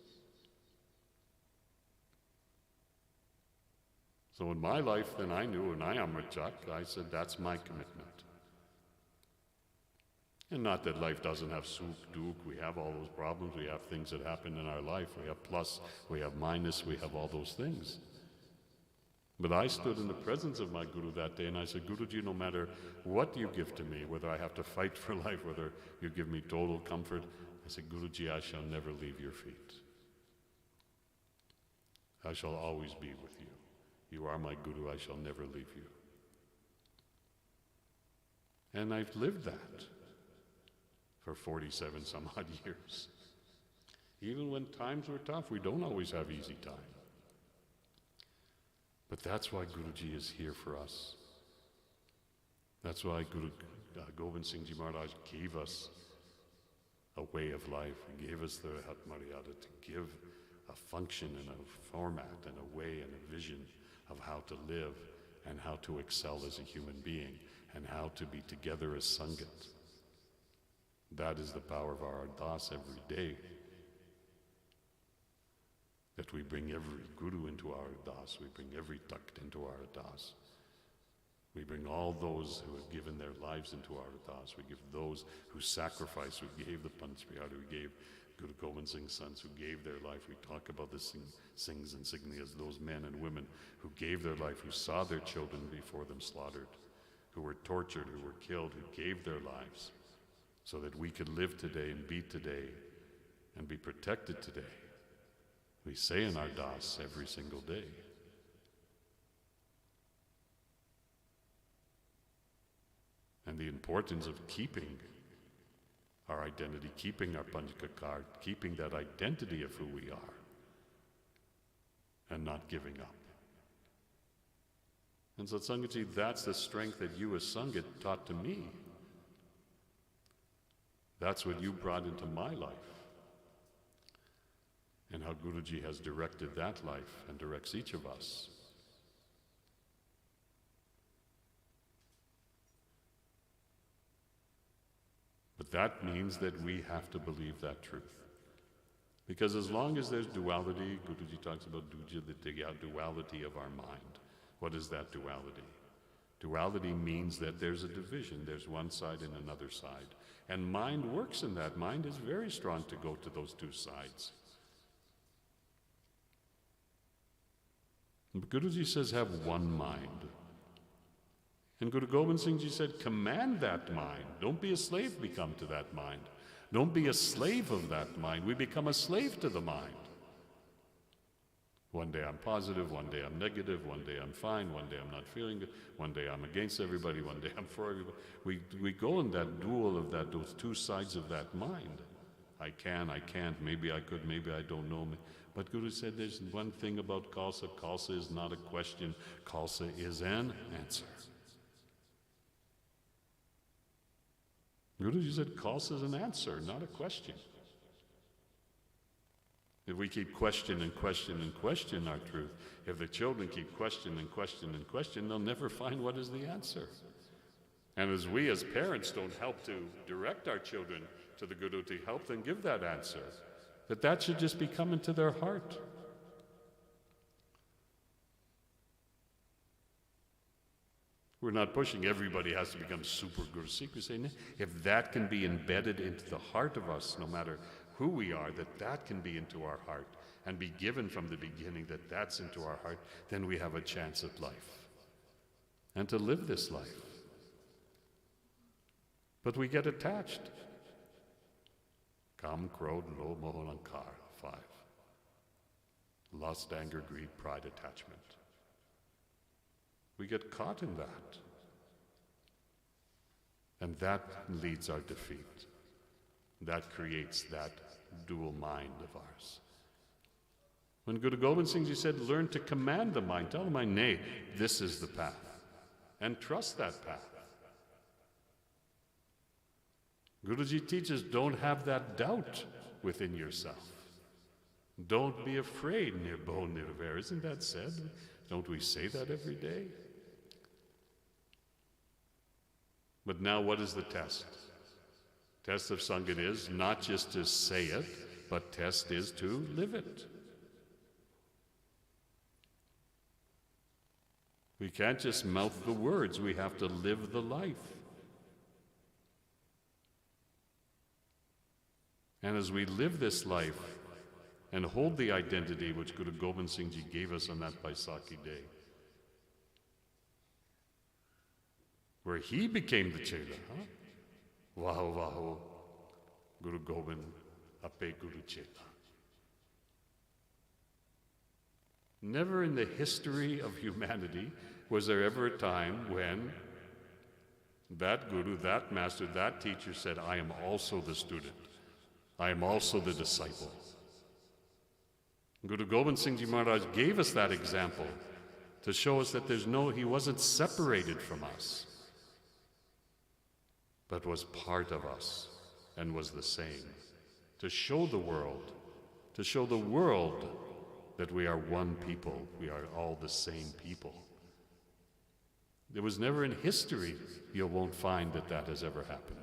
So in my life, then I knew, and I am Amritchak, I said, that's my commitment. And not that life doesn't have sukh, dukh, we have all those problems, we have things that happen in our life, we have plus, we have minus, we have all those things. But I stood in the presence of my Guru that day and I said, Guruji, no matter what you give to me, whether I have to fight for life, whether you give me total comfort, I said, Guruji, I shall never leave your feet. I shall always be with you. You are my Guru, I shall never leave you. And I've lived that for 47 some odd years. Even when times were tough, we don't always have easy time. But that's why Guruji is here for us. That's why Guru Gobind Singh Ji Maharaj gave us a way of life. He gave us the Hat Maryada to give a function and a format and a way and a vision of how to live and how to excel as a human being and how to be together as Sangat. That is the power of our ardas every day. That we bring every Guru into our ardas, we bring every Takht into our ardas. We bring all those who have given their lives into our ardas. We give those who sacrificed, who gave the Panchpriyada, who gave Guru Gobind Singh's sons, who gave their life. We talk about the Singhs and Signias, those men and women who gave their life, who saw their children before them slaughtered, who were tortured, who were killed, who gave their lives so that we could live today and be today and be protected today. We say in our das every single day. And the importance of keeping our identity, keeping our Panchakar, keeping that identity of who we are, and not giving up. And so, Sangatji, that's the strength that you as Sangat taught to me. That's what you brought into my life. And how Guruji has directed that life and directs each of us. But that means that we have to believe that truth. Because as long as there's duality, Guruji talks about the duality of our mind. What is that duality? Duality means that there's a division. There's one side and another side. And mind works in that. Mind is very strong to go to those two sides. But Guruji says, have one mind. And Guru Gobind Singh Ji said, command that mind. Don't be a slave, become to that mind. Don't be a slave of that mind. We become a slave to the mind. One day I'm positive, one day I'm negative, one day I'm fine, one day I'm not feeling good, one day I'm against everybody, one day I'm for everybody. We go in that duel of those two sides of that mind. I can, I can't, maybe I could, maybe I don't know. But Guru said there's one thing about Khalsa. Khalsa is not a question. Khalsa is an answer. Guruji said Khalsa is an answer, not a question. If we keep question and question and question our truth, if the children keep question and question and question, they'll never find what is the answer. And as we as parents don't help to direct our children to the Guru to help them give that answer, that should just be coming to their heart. We're not pushing everybody has to become super Guru Sikh. We say, if that can be embedded into the heart of us, no matter who we are, that can be into our heart and be given from the beginning, that's into our heart, then we have a chance at life and to live this life. But we get attached. Kam, Krodh, Lobh, Moh, Ahankar, 5. Lust, anger, greed, pride, attachment. We get caught in that. And that leads our defeat. That creates that dual mind of ours. When Guru Gobind Singh Ji said, learn to command the mind, tell the mind, nay, this is the path. And trust that path. Guruji teaches, don't have that doubt within yourself. Don't be afraid, nirbo nirvair. Isn't that said? Don't we say that every day? But now what is the test? Test of Sangat is not just to say it, but test is to live it. We can't just mouth the words, we have to live the life. And as we live this life and hold the identity which Guru Gobind Singh Ji gave us on that Baisakhi day, where he became the Chela, Vaho Vaho, Guru Gobind, Ape Guru Chela. Never in the history of humanity was there ever a time when that Guru, that Master, that teacher said, I am also the student. I am also the disciple. Guru Gobind Singh Ji Maharaj gave us that example to show us that he wasn't separated from us, but was part of us and was the same. To show the world that we are one people, we are all the same people. There was never in history, you won't find that has ever happened.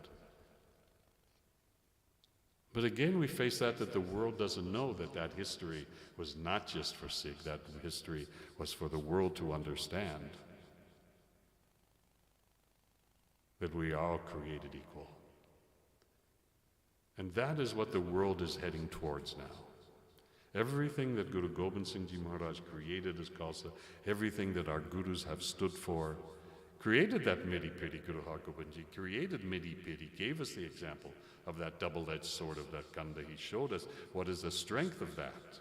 But again, we face that the world doesn't know that history was not just for Sikh, that history was for the world to understand that we are all created equal. And that is what the world is heading towards now. Everything that Guru Gobind Singh Ji Maharaj created as Khalsa, everything that our gurus have stood for, created that Midi Pidi. Guru Har Gobind Ji created Midi Pidi, gave us the example of that double-edged sword of that Ganda. He showed us what is the strength of that.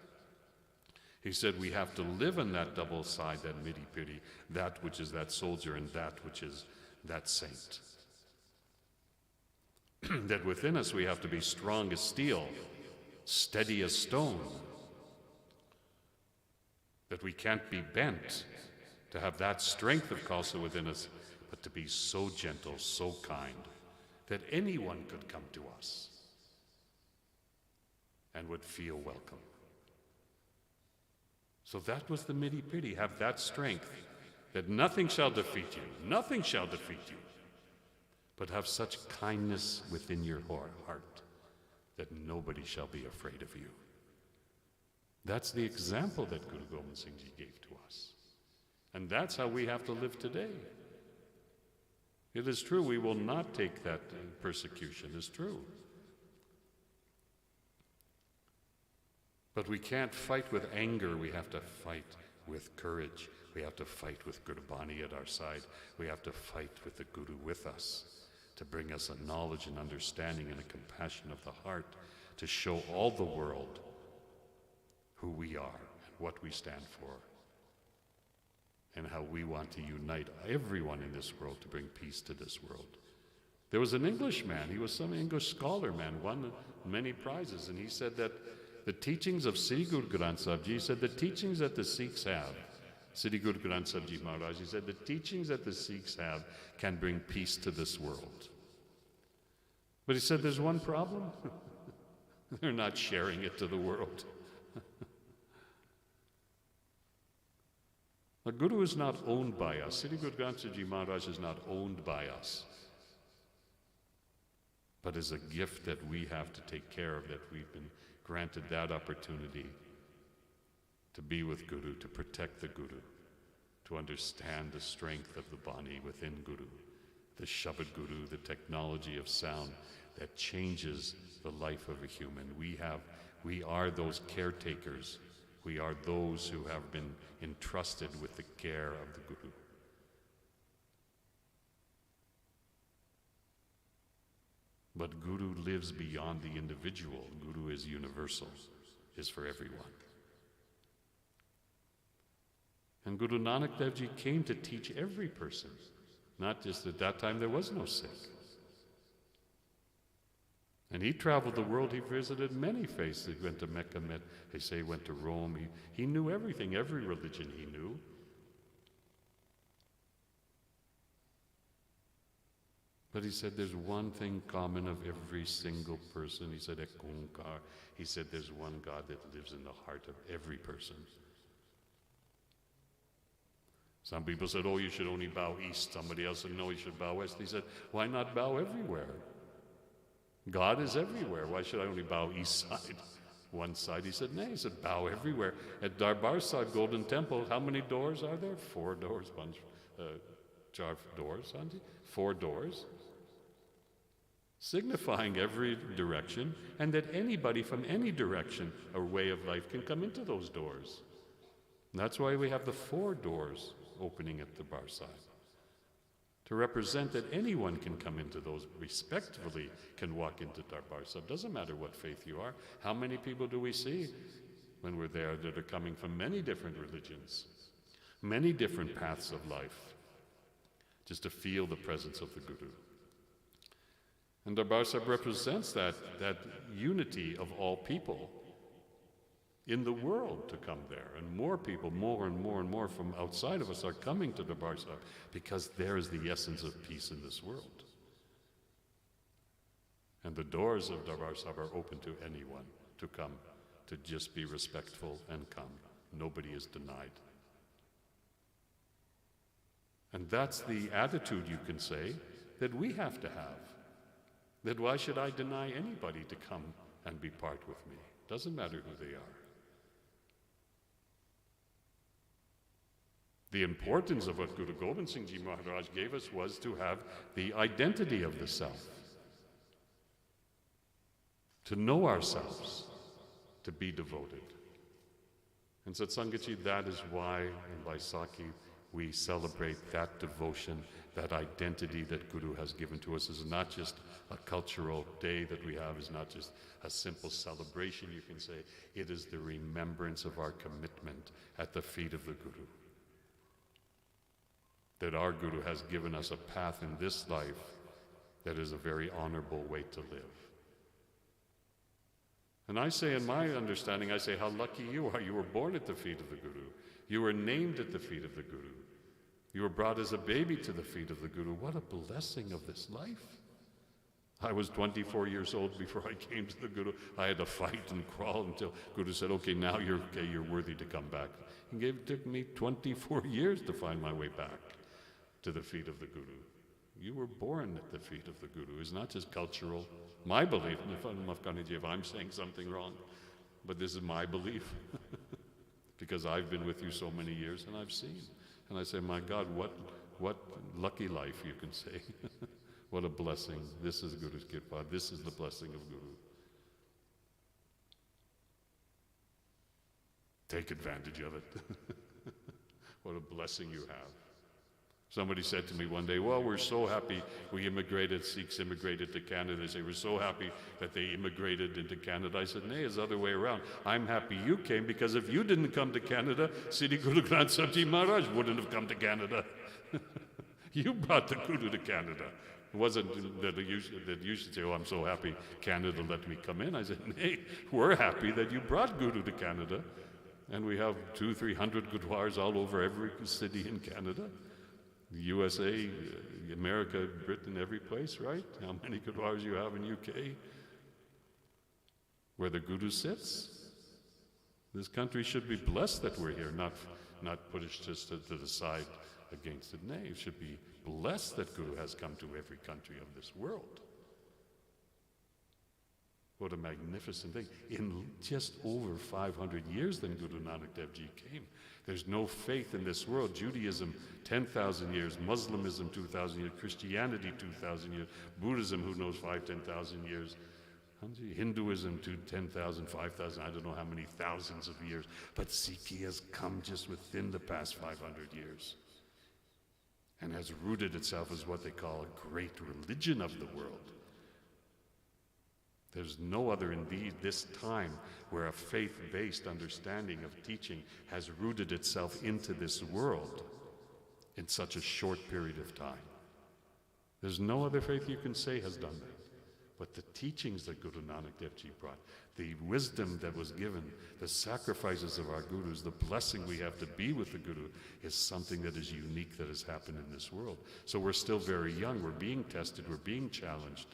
He said we have to live in that double side, that Midi Pidi, that which is that soldier and that which is that saint. That within us we have to be strong as steel, steady as stone. That we can't be bent, to have that strength of Khalsa within us, but to be so gentle, so kind, that anyone could come to us and would feel welcome. So that was the Midi Pidi, have that strength, that nothing shall defeat you, nothing shall defeat you, but have such kindness within your heart that nobody shall be afraid of you. That's the example that Guru Gobind Singh Ji gave to us. And that's how we have to live today. It is true, we will not take that persecution, it's true. But we can't fight with anger, we have to fight with courage. We have to fight with Guru Bani at our side. We have to fight with the Guru with us to bring us a knowledge and understanding and a compassion of the heart to show all the world who we are and what we stand for and how we want to unite everyone in this world to bring peace to this world. There was an Englishman, he was some English scholar man, won many prizes, and he said that the teachings of Sri Guru Granth Sahib Ji, he said the teachings that the Sikhs have, Sri Guru Granth Sahib Ji Maharaj, he said the teachings that the Sikhs have can bring peace to this world. But he said there's one problem. They're not sharing it to the world. The Guru is not owned by us. Sri Guru Granth Sahib Ji Maharaj is not owned by us, but is a gift that we have to take care of, that we've been granted that opportunity to be with Guru, to protect the Guru, to understand the strength of the Bani within Guru, the Shabad Guru, the technology of sound that changes the life of a human. We are those caretakers. We are those who have been entrusted with the care of the Guru. But Guru lives beyond the individual. Guru is universal, is for everyone. And Guru Nanak Dev Ji came to teach every person, not just at that time there was no Sikh. And he traveled the world, he visited many faiths. He went to Mecca, they say he went to Rome. He knew everything, every religion he knew. But he said there's one thing common of every single person. He said, Ek Onkar. He said there's one God that lives in the heart of every person. Some people said, oh, you should only bow east. Somebody else said, no, you should bow west. He said, why not bow everywhere? God is everywhere. Why should I only bow east side, one side? He said, no. He said, bow everywhere. At Darbar Sahib Golden Temple, how many doors are there? 4 doors. 4 doors, auntie? 4 doors. Signifying every direction, and that anybody from any direction or way of life can come into those doors. And that's why we have the 4 doors opening at the Bar Sahib, to represent that anyone can come into those, respectively can walk into Darbar Sahib. Doesn't matter what faith you are. How many people do we see when we're there that are coming from many different religions, many different paths of life, just to feel the presence of the Guru. And Darbar Sahib represents that unity of all people. in the world to come there. And more people, more and more and more from outside of us are coming to Darbar Sahib because there is the essence of peace in this world. And the doors of Darbar Sahib are open to anyone to come, to just be respectful and come. Nobody is denied. And that's the attitude, you can say, that we have to have. That why should I deny anybody to come and be part with me? Doesn't matter who they are. The importance of what Guru Gobind Singh Ji Maharaj gave us was to have the identity of the self. To know ourselves, to be devoted. And Satsangaji, that is why in Vaisakhi we celebrate that devotion, that identity that Guru has given to us. Is not just a cultural day that we have, is not just a simple celebration, you can say. It is the remembrance of our commitment at the feet of the Guru. That our Guru has given us a path in this life that is a very honorable way to live. And I say, in my understanding, I say, how lucky you are. You were born at the feet of the Guru. You were named at the feet of the Guru. You were brought as a baby to the feet of the Guru. What a blessing of this life. I was 24 years old before I came to the Guru. I had to fight and crawl until Guru said, okay, now you're okay, you're worthy to come back. It took me 24 years to find my way back to the feet of the Guru. You were born at the feet of the Guru. It's not just cultural. My belief, if I'm saying something wrong, but this is my belief. Because I've been with you so many years and I've seen. And I say, my God, what lucky life, you can say. What a blessing. This is Guru's Kirpa. This is the blessing of Guru. Take advantage of it. What a blessing you have. Somebody said to me one day, well, we're so happy we immigrated, Sikhs immigrated to Canada. They say, we're so happy that they immigrated into Canada. I said, nay, it's the other way around. I'm happy you came, because if you didn't come to Canada, Sri Guru Granth Sahib Ji Maharaj wouldn't have come to Canada. You brought the Guru to Canada. It wasn't that you should say, oh, I'm so happy Canada let me come in. I said, nay, we're happy that you brought Guru to Canada. And we have 200-300 Gurdwaras all over every city in Canada. The USA, America, Britain, every place, right? How many Gurdwaras you have in UK? Where the Guru sits. This country should be blessed that we're here, not pushed just to the side against it. Nay, it should be blessed that Guru has come to every country of this world. What a magnificent thing. In just over 500 years than Guru Nanak Dev Ji came. There's no faith in this world. Judaism, 10,000 years. Muslimism, 2,000 years. Christianity, 2,000 years. Buddhism, who knows, 5,000-10,000 years. Hinduism, 10,000, 5,000, I don't know how many thousands of years. But Sikhi has come just within the past 500 years. And has rooted itself as what they call a great religion of the world. There's no other indeed this time where a faith-based understanding of teaching has rooted itself into this world in such a short period of time. There's no other faith you can say has done that. But the teachings that Guru Nanak Dev Ji brought, the wisdom that was given, the sacrifices of our Gurus, the blessing we have to be with the Guru is something that is unique that has happened in this world. So we're still very young, we're being tested, we're being challenged.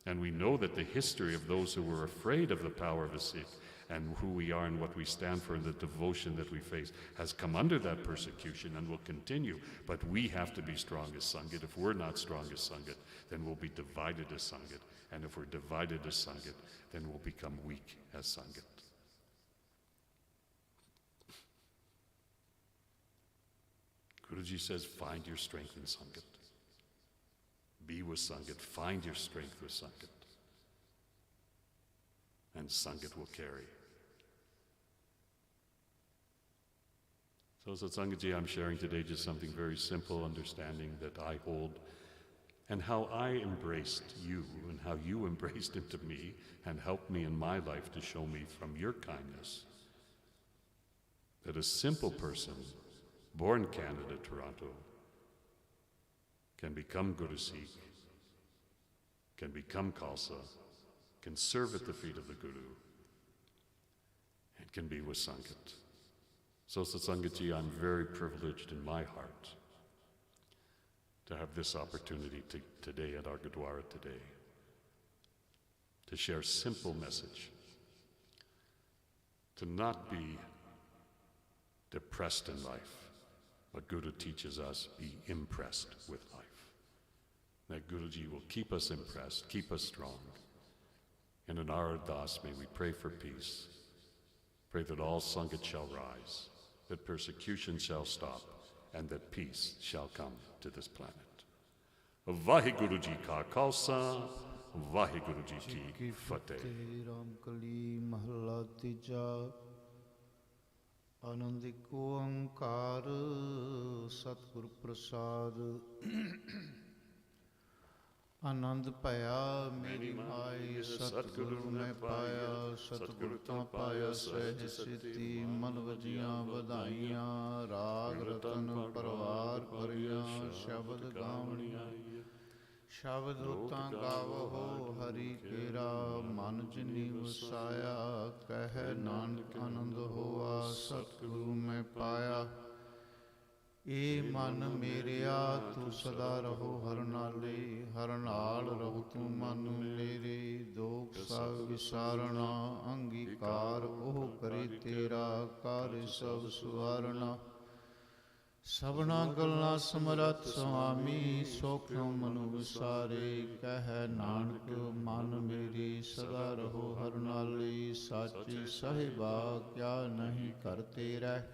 And we know that the history of those who were afraid of the power of a Sikh and who we are and what we stand for and the devotion that we face has come under that persecution and will continue. But we have to be strong as Sangat. If we're not strong as Sangat, then we'll be divided as Sangat. And if we're divided as Sangat, then we'll become weak as Sangat. Guruji says, find your strength in Sangat. Be with Sangat, find your strength with Sangat. And Sangat will carry. So Satsangaji, I'm sharing today just something very simple, understanding that I hold, and how I embraced you, and how you embraced into me, and helped me in my life to show me from your kindness that a simple person, born Canada, Toronto, can become Guru Sikh, can become Khalsa, can serve at the feet of the Guru, and it can be with Sangat. So Satsangatji, I'm very privileged in my heart to have this opportunity today at our Gurdwara today to share simple message, to not be depressed in life, but Guru teaches us, be impressed with life. That Guruji will keep us impressed, keep us strong. And in our ardas, may we pray for peace. Pray that all Sangat shall rise, that persecution shall stop, and that peace shall come to this planet. Vaheguru Ji Ka Khalsa, Vaheguru Ji Ki Fateh. Ram Kali Mahalla Tija Anand Eko Ankar Satguru Prasad आनंद पाया मेरी माई सतगुरु मैं पाया सतगुरु तो पाया सहज सिद्धि मन वजियां बधाइयां राग रतन परवार भरिया शब्द गावणिया शब्द रुतां गावहो हरि केरा मन जिनी वसाया कह नानक आनंद होआ सतगुरु मैं पाया ए मन मेरिया तू सदा रहो हर नाले हर नाल रहो तू मन मेरे दोख सब विसारना अंगीकार ओह करे तेरा कार्य सब सुवारना सबना गल्ला समरथ स्वामी सोख्यों मनु विसारे कह नानक मन मेरी सदा रहो हर नाले साची साहिबा क्या नहीं करते रह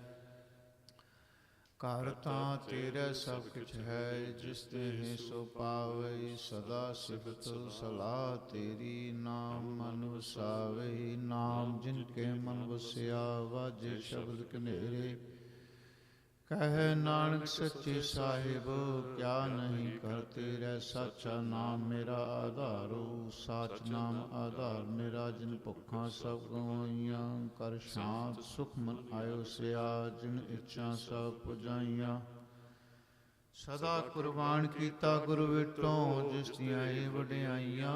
ਘਰ ਤਾਂ ਤੇਰਾ ਸਭ ਕੁਛ ਹੈ ਜਿਸ ਤੇ ਸੋ ਪਾਵੇ ਸਦਾ ਸਿਫਤ ਸਲਾਹ ਤੇਰੀ ਨਾਮ ਮਨ ਵਸਾਵੇ ਨਾਮ ਜਿਨ ਕੇ ਮਨ ਵਸਿਆ ਵਾਜੇ ਸ਼ਬਦ ਕਨੇਰੇ ਕਹਿ ਨਾਨਕ ਸੱਚੇ ਸਾਹਿਬ ਕਿਆ ਨਹੀਂ ਕਰਤੇ ਰਹਿ ਸਾਚਾ ਨਾਮ ਮੇਰਾ ਆਧਾਰੋ ਸਾਚ ਨਾਮ ਆਧਾਰ ਮੇਰਾ ਜਿਨ ਭੁੱਖਾਂ ਸਭ ਗਵਾਈਆਂ ਕਰ ਸ਼ਾਂਤ ਸੁਖ ਮਨ ਆਇਓ ਸਿਆ ਜਿਨ ਇੱਛਾ ਸਭ ਪੁਜਾਈਆਂ ਸਦਾ ਕੁਰਬਾਨ ਕੀਤਾ ਗੁਰੂ ਵਿਟੋਂ ਜਿਸ ਦੀਆਂ ਇਹ ਵਡਿਆਈਆਂ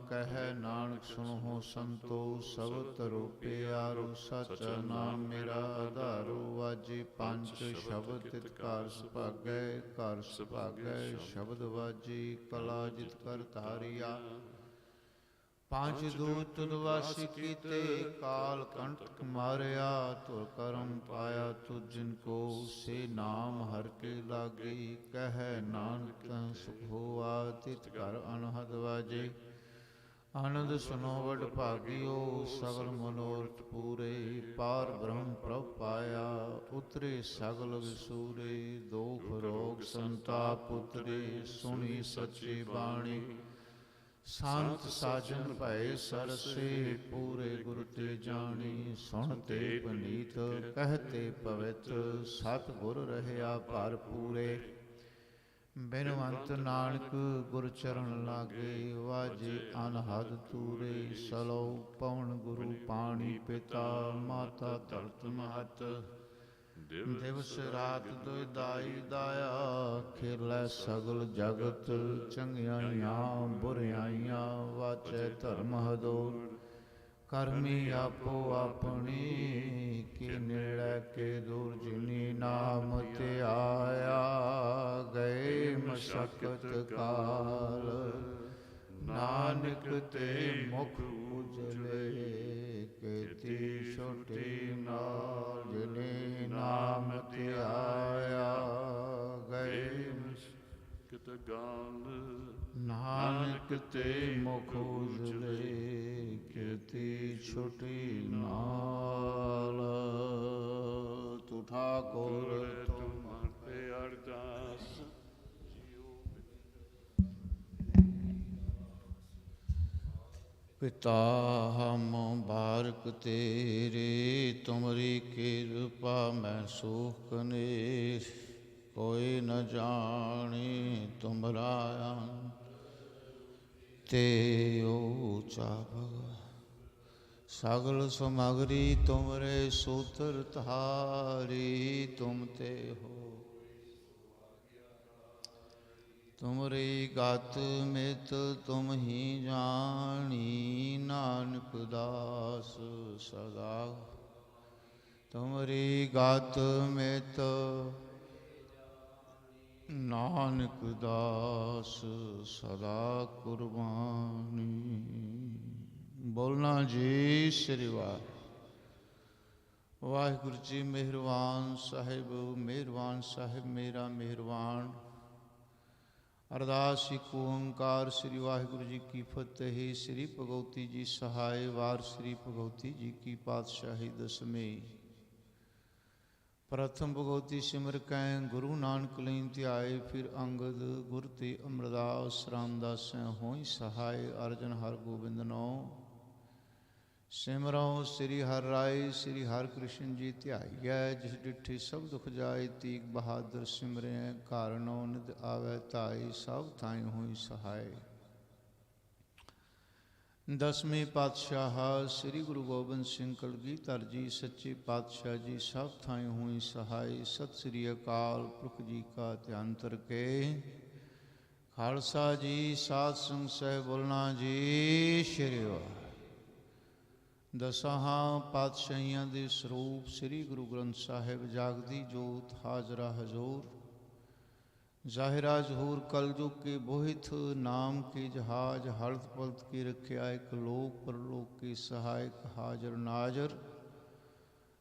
ਕਹਿ ਨਾਨਕ ਸੁਣੋ ਸੰਤੋ ਸਭ ਤਰੋ ਪਿਆਰੋ ਸੱਚਾ ਨਾਮ ਮੇਰਾ ਆਧਾਰੋ ਵਾਜੇ ਪੰਜ ਸ਼ਬਦ ਤਿਤ ਘਰ ਸੁਭਾਗੈ ਘਰ ਸੁਭਾਗੈ ਸ਼ਬਦ ਵਾਜੇ ਕਲਾ ਜਿਤ ਕਰ ਧਾਰਿਆ ਪੰਜ ਦੂਤ ਤੁਧ ਵਾਸੀ ਕੀਤੇ ਕਾਲ ਕੰਟਕ ਮਾਰਿਆ ਤੁਰ ਕਰਮ ਪਾਇਆ ਤੁ ਜਿਨ ਕੋ ਸੇ ਨਾਮ ਹਰ ਕੇ ਲਾਗੇ ਕਹਿ ਨਾਨਕ ਸੁਖ ਹੋਆ ਤਿਤ ਘਰ ਅਨਹਦ ਵਾਜੇ ਆਨੰਦ ਸੁਨੋ ਵਡ ਭਾਗਿਓ ਸਗਲ ਮਨੋਰਥ ਪੂਰੇ ਪਾਰ ਬ੍ਰਹਮ ਪ੍ਰਭ ਪਾਇਆ ਉਤਰੇ ਸਗਲ ਵਿਸੂਰੇ ਦੋਖ ਰੋਗ ਸੰਤਾਪ ਉਤਰੇ ਸੁਣੀ ਸੱਚੀ ਬਾਣੀ ਸੰਤ ਸਾਜਨ ਭਏ ਸਰਸੇ ਪੂਰੇ ਗੁਰ ਤੇ ਜਾਣੀ ਸੁਣਤੇ ਪਨੀਤ ਕਹਤੇ ਪਵਿੱਤ ਸਤ ਗੁਰ ਰਹਿਆ ਭਰ ਪੂਰੇ ਬਿਨਵੰਤ ਨਾਨਕ ਗੁਰ ਚਰਨ ਲਾਗੇ ਵਾਜੇ ਅਨਹਦ ਤੂਰੇ ਸਲੋ ਪਵਨ ਗੁਰੂ ਪਾਣੀ ਪਿਤਾ ਮਾਤਾ ਧਰਤ ਮਹਤ ਦਿਵਸ ਰਾਤ ਦੁਇ ਦਾਈ ਦਾਇਆ ਖੇਲੈ ਸਗਲ ਜਗਤ ਚੰਗਿਆਈਆਂ ਬੁਰਿਆਈਆਂ ਵਾਚੈ ਧਰਮ ਹਦੂਰ ਕਰਮੀ ਆਪੋ ਆਪਣੀ ਕੀ ਨੇੜੇ ਕੇ ਦੂਰ ਜਿਨੀ ਨਾਮ ਤੇ ਆਇਆ ਗਏ ਮਸ਼ਕਤ ਕਾਲ ਨਾਨਕ ਤੇ ਮੁਖ ਉਜਲੇ ਕੀਤੀ ਛੋਟੀ ਨਾਲ ਜਿਨੇ ਨਾਮ ਤੇ ਆਇਆ ਗਏ ਮਸ਼ਕਤ ਕਾਲ ਨਾਨਕ ਤੇ ਮੁਖ ਉਜਲੇ ਕੀਤੀ ਛੋਟੀ ਨਾਲ ਤੂੰ ਠਾਕੁਰ ਤੁਮ ਤੇ ਅਰਦਾਸ पिता हम बारक तेरे तुमरी कृपा मैं सुख कनेर कोई न जाने तुमरा ते ऊंचा भगवान सगल समगरी तुमरे सूत्र धारी तुम ते हो तुमरी गत मित तुम ही जानी नानक दास सदा ਤੁਮਰੀ ਗਤ ਮਿਤ ਨਾਨਕ ਦਾਸ ਸਦਾ ਕੁਰਬਾਨੀ। ਬੋਲਣਾ ਜੀ ਸ੍ਰੀ ਵਾਹਿਗੁਰੂ। ਵਾਹਿਗੁਰੂ ਜੀ ਮਿਹਰਬਾਨ ਸਾਹਿਬ, ਮਿਹਰਬਾਨ ਸਾਹਿਬ ਮੇਰਾ ਮਿਹਰਬਾਨ। ਅਰਦਾਸ ਇੱਕ ਓੰਕਾਰ ਸ੍ਰੀ ਵਾਹਿਗੁਰੂ ਜੀ ਕੀ ਫਤਿਹ। ਸ੍ਰੀ ਭਗਵਤੀ ਜੀ ਸਹਾਇ ਵਾਰ ਸ੍ਰੀ ਭਗਵਤੀ ਜੀ ਕੀ ਪਾਤਸ਼ਾਹੀ ਦਸਮੀ। ਪ੍ਰਥਮ ਭਗਵਤੀ ਸਿਮਰ ਕੈ ਗੁਰੂ ਨਾਨਕ ਲਈ ਧਿਆਏ, ਫਿਰ ਅੰਗਦ ਗੁਰ ਤੇ ਅਮਰਦਾਸ ਰਾਮਦਾਸੈ ਹੋਈ ਸਹਾਇ। ਅਰਜਨ ਹਰ ਗੋਬਿੰਦ ਨੋ ਸਿਮਰੋ ਸ੍ਰੀ ਹਰਿ ਰਾਏ। ਸ੍ਰੀ ਹਰਿ ਕ੍ਰਿਸ਼ਨ ਜੀ ਧਿਆਈਐ, ਜਿਸ ਡਿਠੀ ਸਭ ਦੁਖ ਜਾਏ। ਤੀਗ ਬਹਾਦਰ ਸਿਮਰੈ, ਕਾਰਣੋ ਨਿਦ ਆਵੈ ਧਾਈ। ਸਭ ਥਾਈ ਹੋਈ ਸਹਾਇ। ਦਸਵੇਂ ਪਾਤਸ਼ਾਹ ਸ੍ਰੀ ਗੁਰੂ ਗੋਬਿੰਦ ਸਿੰਘ ਕਲਗੀਧਰ ਜੀ ਸੱਚੇ ਪਾਤਸ਼ਾਹ ਜੀ ਸਭ ਥਾਈ ਹੋਈ ਸਹਾਇ। ਸਤਿ ਸ੍ਰੀ ਅਕਾਲ ਪੁਰਖ ਜੀ ਕਾ ਧਿਆਨ ਧਰਕੇ। ਖਾਲਸਾ ਜੀ ਸਾਧ ਸੰਗ ਸਹਿ ਬੋਲਣਾ ਜੀ ਸ੍ਰੀ ਵਾਹਿਗੁਰੂ। ਦਸਾਂ ਪਾਤਸ਼ਾਹੀਆਂ ਦੇ ਸਰੂਪ ਸ੍ਰੀ ਗੁਰੂ ਗ੍ਰੰਥ ਸਾਹਿਬ ਜਾਗਦੀ ਜੋਤ ਹਾਜ਼ਰਾ ਹਜ਼ੂਰ। ਜ਼ਾਹਿਰਾ ਜ਼ਹੂਰ ਕਲਯੁਗ ਕੇ ਬੋਹਿਥ, ਨਾਮ ਕੇ ਜਹਾਜ। ਹਲਤ ਪਲਤ ਕੀ ਰੱਖਿਆ ਇੱਕ ਲੋਕ, ਪਰਲੋਕ ਕੇ ਸਹਾਇਕ ਹਾਜ਼ਰ ਨਾਜ਼ਰ।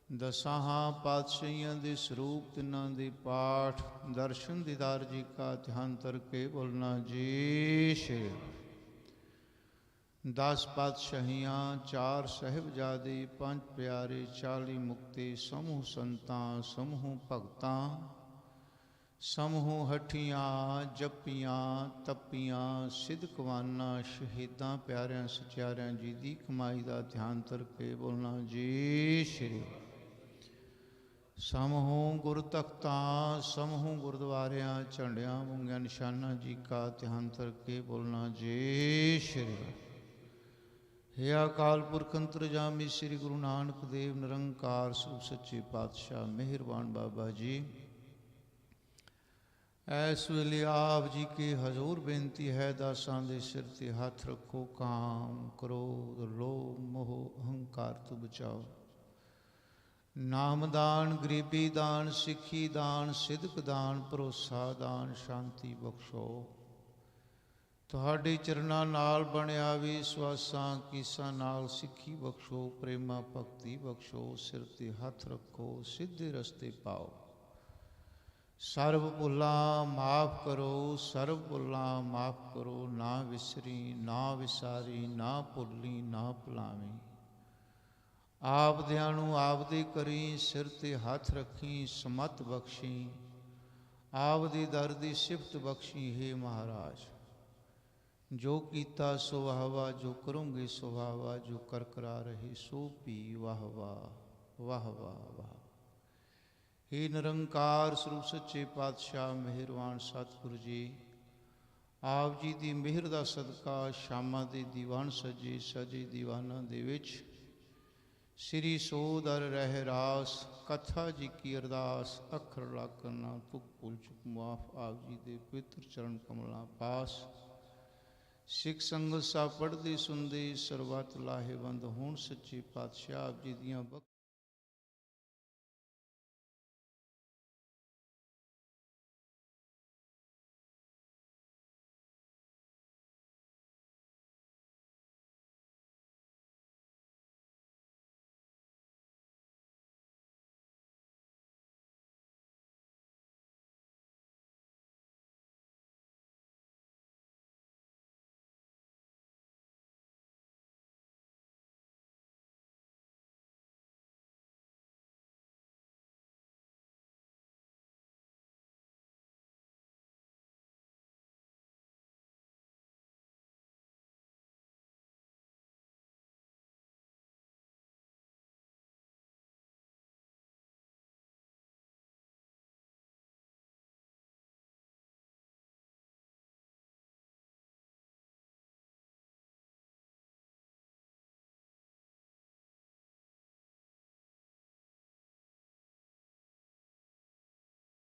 ਦਸਾਂ ਪਾਤਸ਼ਾਹੀਆਂ ਦੇ ਸਰੂਪ ਤਿੰਨਾਂ ਦੇ ਪਾਠ ਦਰਸ਼ਨ ਦੀਦਾਰ ਜੀ ਕਾ ਧਿਆਨ ਧਰਕੇ ਬੋਲਣਾ ਜੀ ਸ਼੍ਰੀ। 10 ਪਾਤਸ਼ਾਹੀਆਂ, 4 ਸਾਹਿਬਜ਼ਾਦੇ, 5 ਪਿਆਰੇ, 40 ਮੁਕਤੇ। ਸਮੂਹ ਸੰਤਾਂ, ਸਮੂਹ ਭਗਤਾਂ, ਸਮੂਹ ਹਠੀਆਂ, ਜਪੀਆਂ, ਤਪੀਆਂ, ਸਿਦਕਵਾਨਾਂ, ਸ਼ਹੀਦਾਂ, ਪਿਆਰਿਆਂ ਸਚਿਆਰਿਆਂ ਜੀ ਦੀ ਕਮਾਈ ਦਾ ਧਿਆਨ ਧਰਕੇ ਬੋਲਣਾ ਜੀ ਸ਼੍ਰੀ। ਸਮੂਹ ਗੁਰ ਤਖਤਾਂ, ਸਮੂਹ ਗੁਰਦੁਆਰਿਆਂ, ਝੰਡਿਆਂ, ਮੂੰਗਿਆਂ, ਨਿਸ਼ਾਨਾਂ ਜੀ ਕਾ ਧਿਆਨ ਧਰਕੇ ਬੋਲਣਾ ਜੀ ਸ਼੍ਰੀ। ਹੇ ਅਕਾਲ ਪੁਰਖ ਅੰਤਰਜਾਮੀ ਸ੍ਰੀ ਗੁਰੂ ਨਾਨਕ ਦੇਵ ਨਿਰੰਕਾਰ ਸਰੂਪ ਸੱਚੇ ਪਾਤਸ਼ਾਹ ਮਿਹਰਬਾਨ ਬਾਬਾ ਜੀ, ਇਸ ਵੇਲੇ ਆਪ ਜੀ ਕੇ ਹਜ਼ੂਰ ਬੇਨਤੀ ਹੈ। ਦਾਸਾਂ ਦੇ ਸਿਰ ਤੇ ਹੱਥ ਰੱਖੋ। ਕਾਮ, ਕ੍ਰੋਧ, ਲੋਭ, ਮੋਹ, ਅਹੰਕਾਰ ਤੋਂ ਬਚਾਓ। ਨਾਮਦਾਨ, ਗਰੀਬੀ ਦਾਨ, ਸਿੱਖੀ ਦਾਨ, ਸਿਦਕ ਦਾਨ, ਭਰੋਸਾ ਦਾਨ, ਸ਼ਾਂਤੀ ਬਖਸ਼ੋ। ਤੁਹਾਡੇ ਚਰਨਾਂ ਨਾਲ ਬਣਿਆ ਵਿਸ਼ਵਾਸਾਂ ਕੀਸਾਂ ਨਾਲ ਸਿੱਖੀ ਬਖਸ਼ੋ, ਪ੍ਰੇਮਾ ਭਗਤੀ ਬਖਸ਼ੋ। ਸਿਰ ਤੇ ਹੱਥ ਰੱਖੋ, ਸਿੱਧੇ ਰਸਤੇ ਪਾਓ। ਸਰਬ ਭੁੱਲਾਂ ਮਾਫ ਕਰੋ, ਸਰਬ ਭੁੱਲਾਂ ਮਾਫ ਕਰੋ। ਨਾ ਵਿਸਰੀ, ਨਾ ਵਿਸਾਰੀ, ਨਾ ਭੁੱਲੀ, ਨਾ ਭੁਲਾਵੀਂ। ਆਪਦਿਆਂ ਨੂੰ ਆਪਦੇ ਕਰੀ, ਸਿਰ ਤੇ ਹੱਥ ਰੱਖੀ, ਸਮਤ ਬਖਸ਼ੀ। ਆਪਦੇ ਦਰ ਦੀ ਸਿਫਤ ਬਖਸ਼ੀ। ਹੇ ਮਹਾਰਾਜ, ਜੋ ਕੀਤਾ ਸੋ ਵਾਹ ਵਾਹ, ਜੋ ਕਰੋਂਗੇ ਸੋ ਵਾਹ ਵਾਹ। ਜੋ ਕਰ ਕਰਾ ਰਹੇ ਸੋ ਭੀ ਵਾਹ ਵਾਹ, ਵਾਹ ਵਾਹ ਵਾਹ। ਹੇ ਨਿਰੰਕਾਰ ਸਰੂਪ ਸੱਚੇ ਪਾਤਸ਼ਾਹ ਮਿਹਰਬਾਨ ਸਤਿਗੁਰੂ ਜੀ, ਆਪ ਜੀ ਦੀ ਮਿਹਰ ਦਾ ਸਦਕਾ ਸ਼ਾਮਾਂ ਦੇ ਦੀਵਾਨ ਸਜੇ ਸਜੇ ਦੀਵਾਨਾਂ ਦੇ ਵਿੱਚ ਸ੍ਰੀ ਸੋਧ ਅਰ ਰਹਿ ਰਾਸ ਕਥਾ ਜੀ ਕੀ ਅਰਦਾਸ। ਅੱਖਰ ਲਾਕਰ ਨਾ ਤੁਕ ਭੁੱਲ ਚੁੱਕ ਮਾਫ। ਆਪ ਜੀ ਦੇ ਪਵਿੱਤਰ ਚਰਨ ਕਮਲਾਂ ਪਾਸ ਸਿੱਖ ਸੰਗਤ ਸਭ ਪੜ੍ਹਦੇ ਸੁਣਦੇ ਸਰਬੱਤ ਲਾਹੇਵੰਦ ਹੋਣ। ਸੱਚੇ ਪਾਤਸ਼ਾਹ ਆਪ ਜੀ ਦੀਆਂ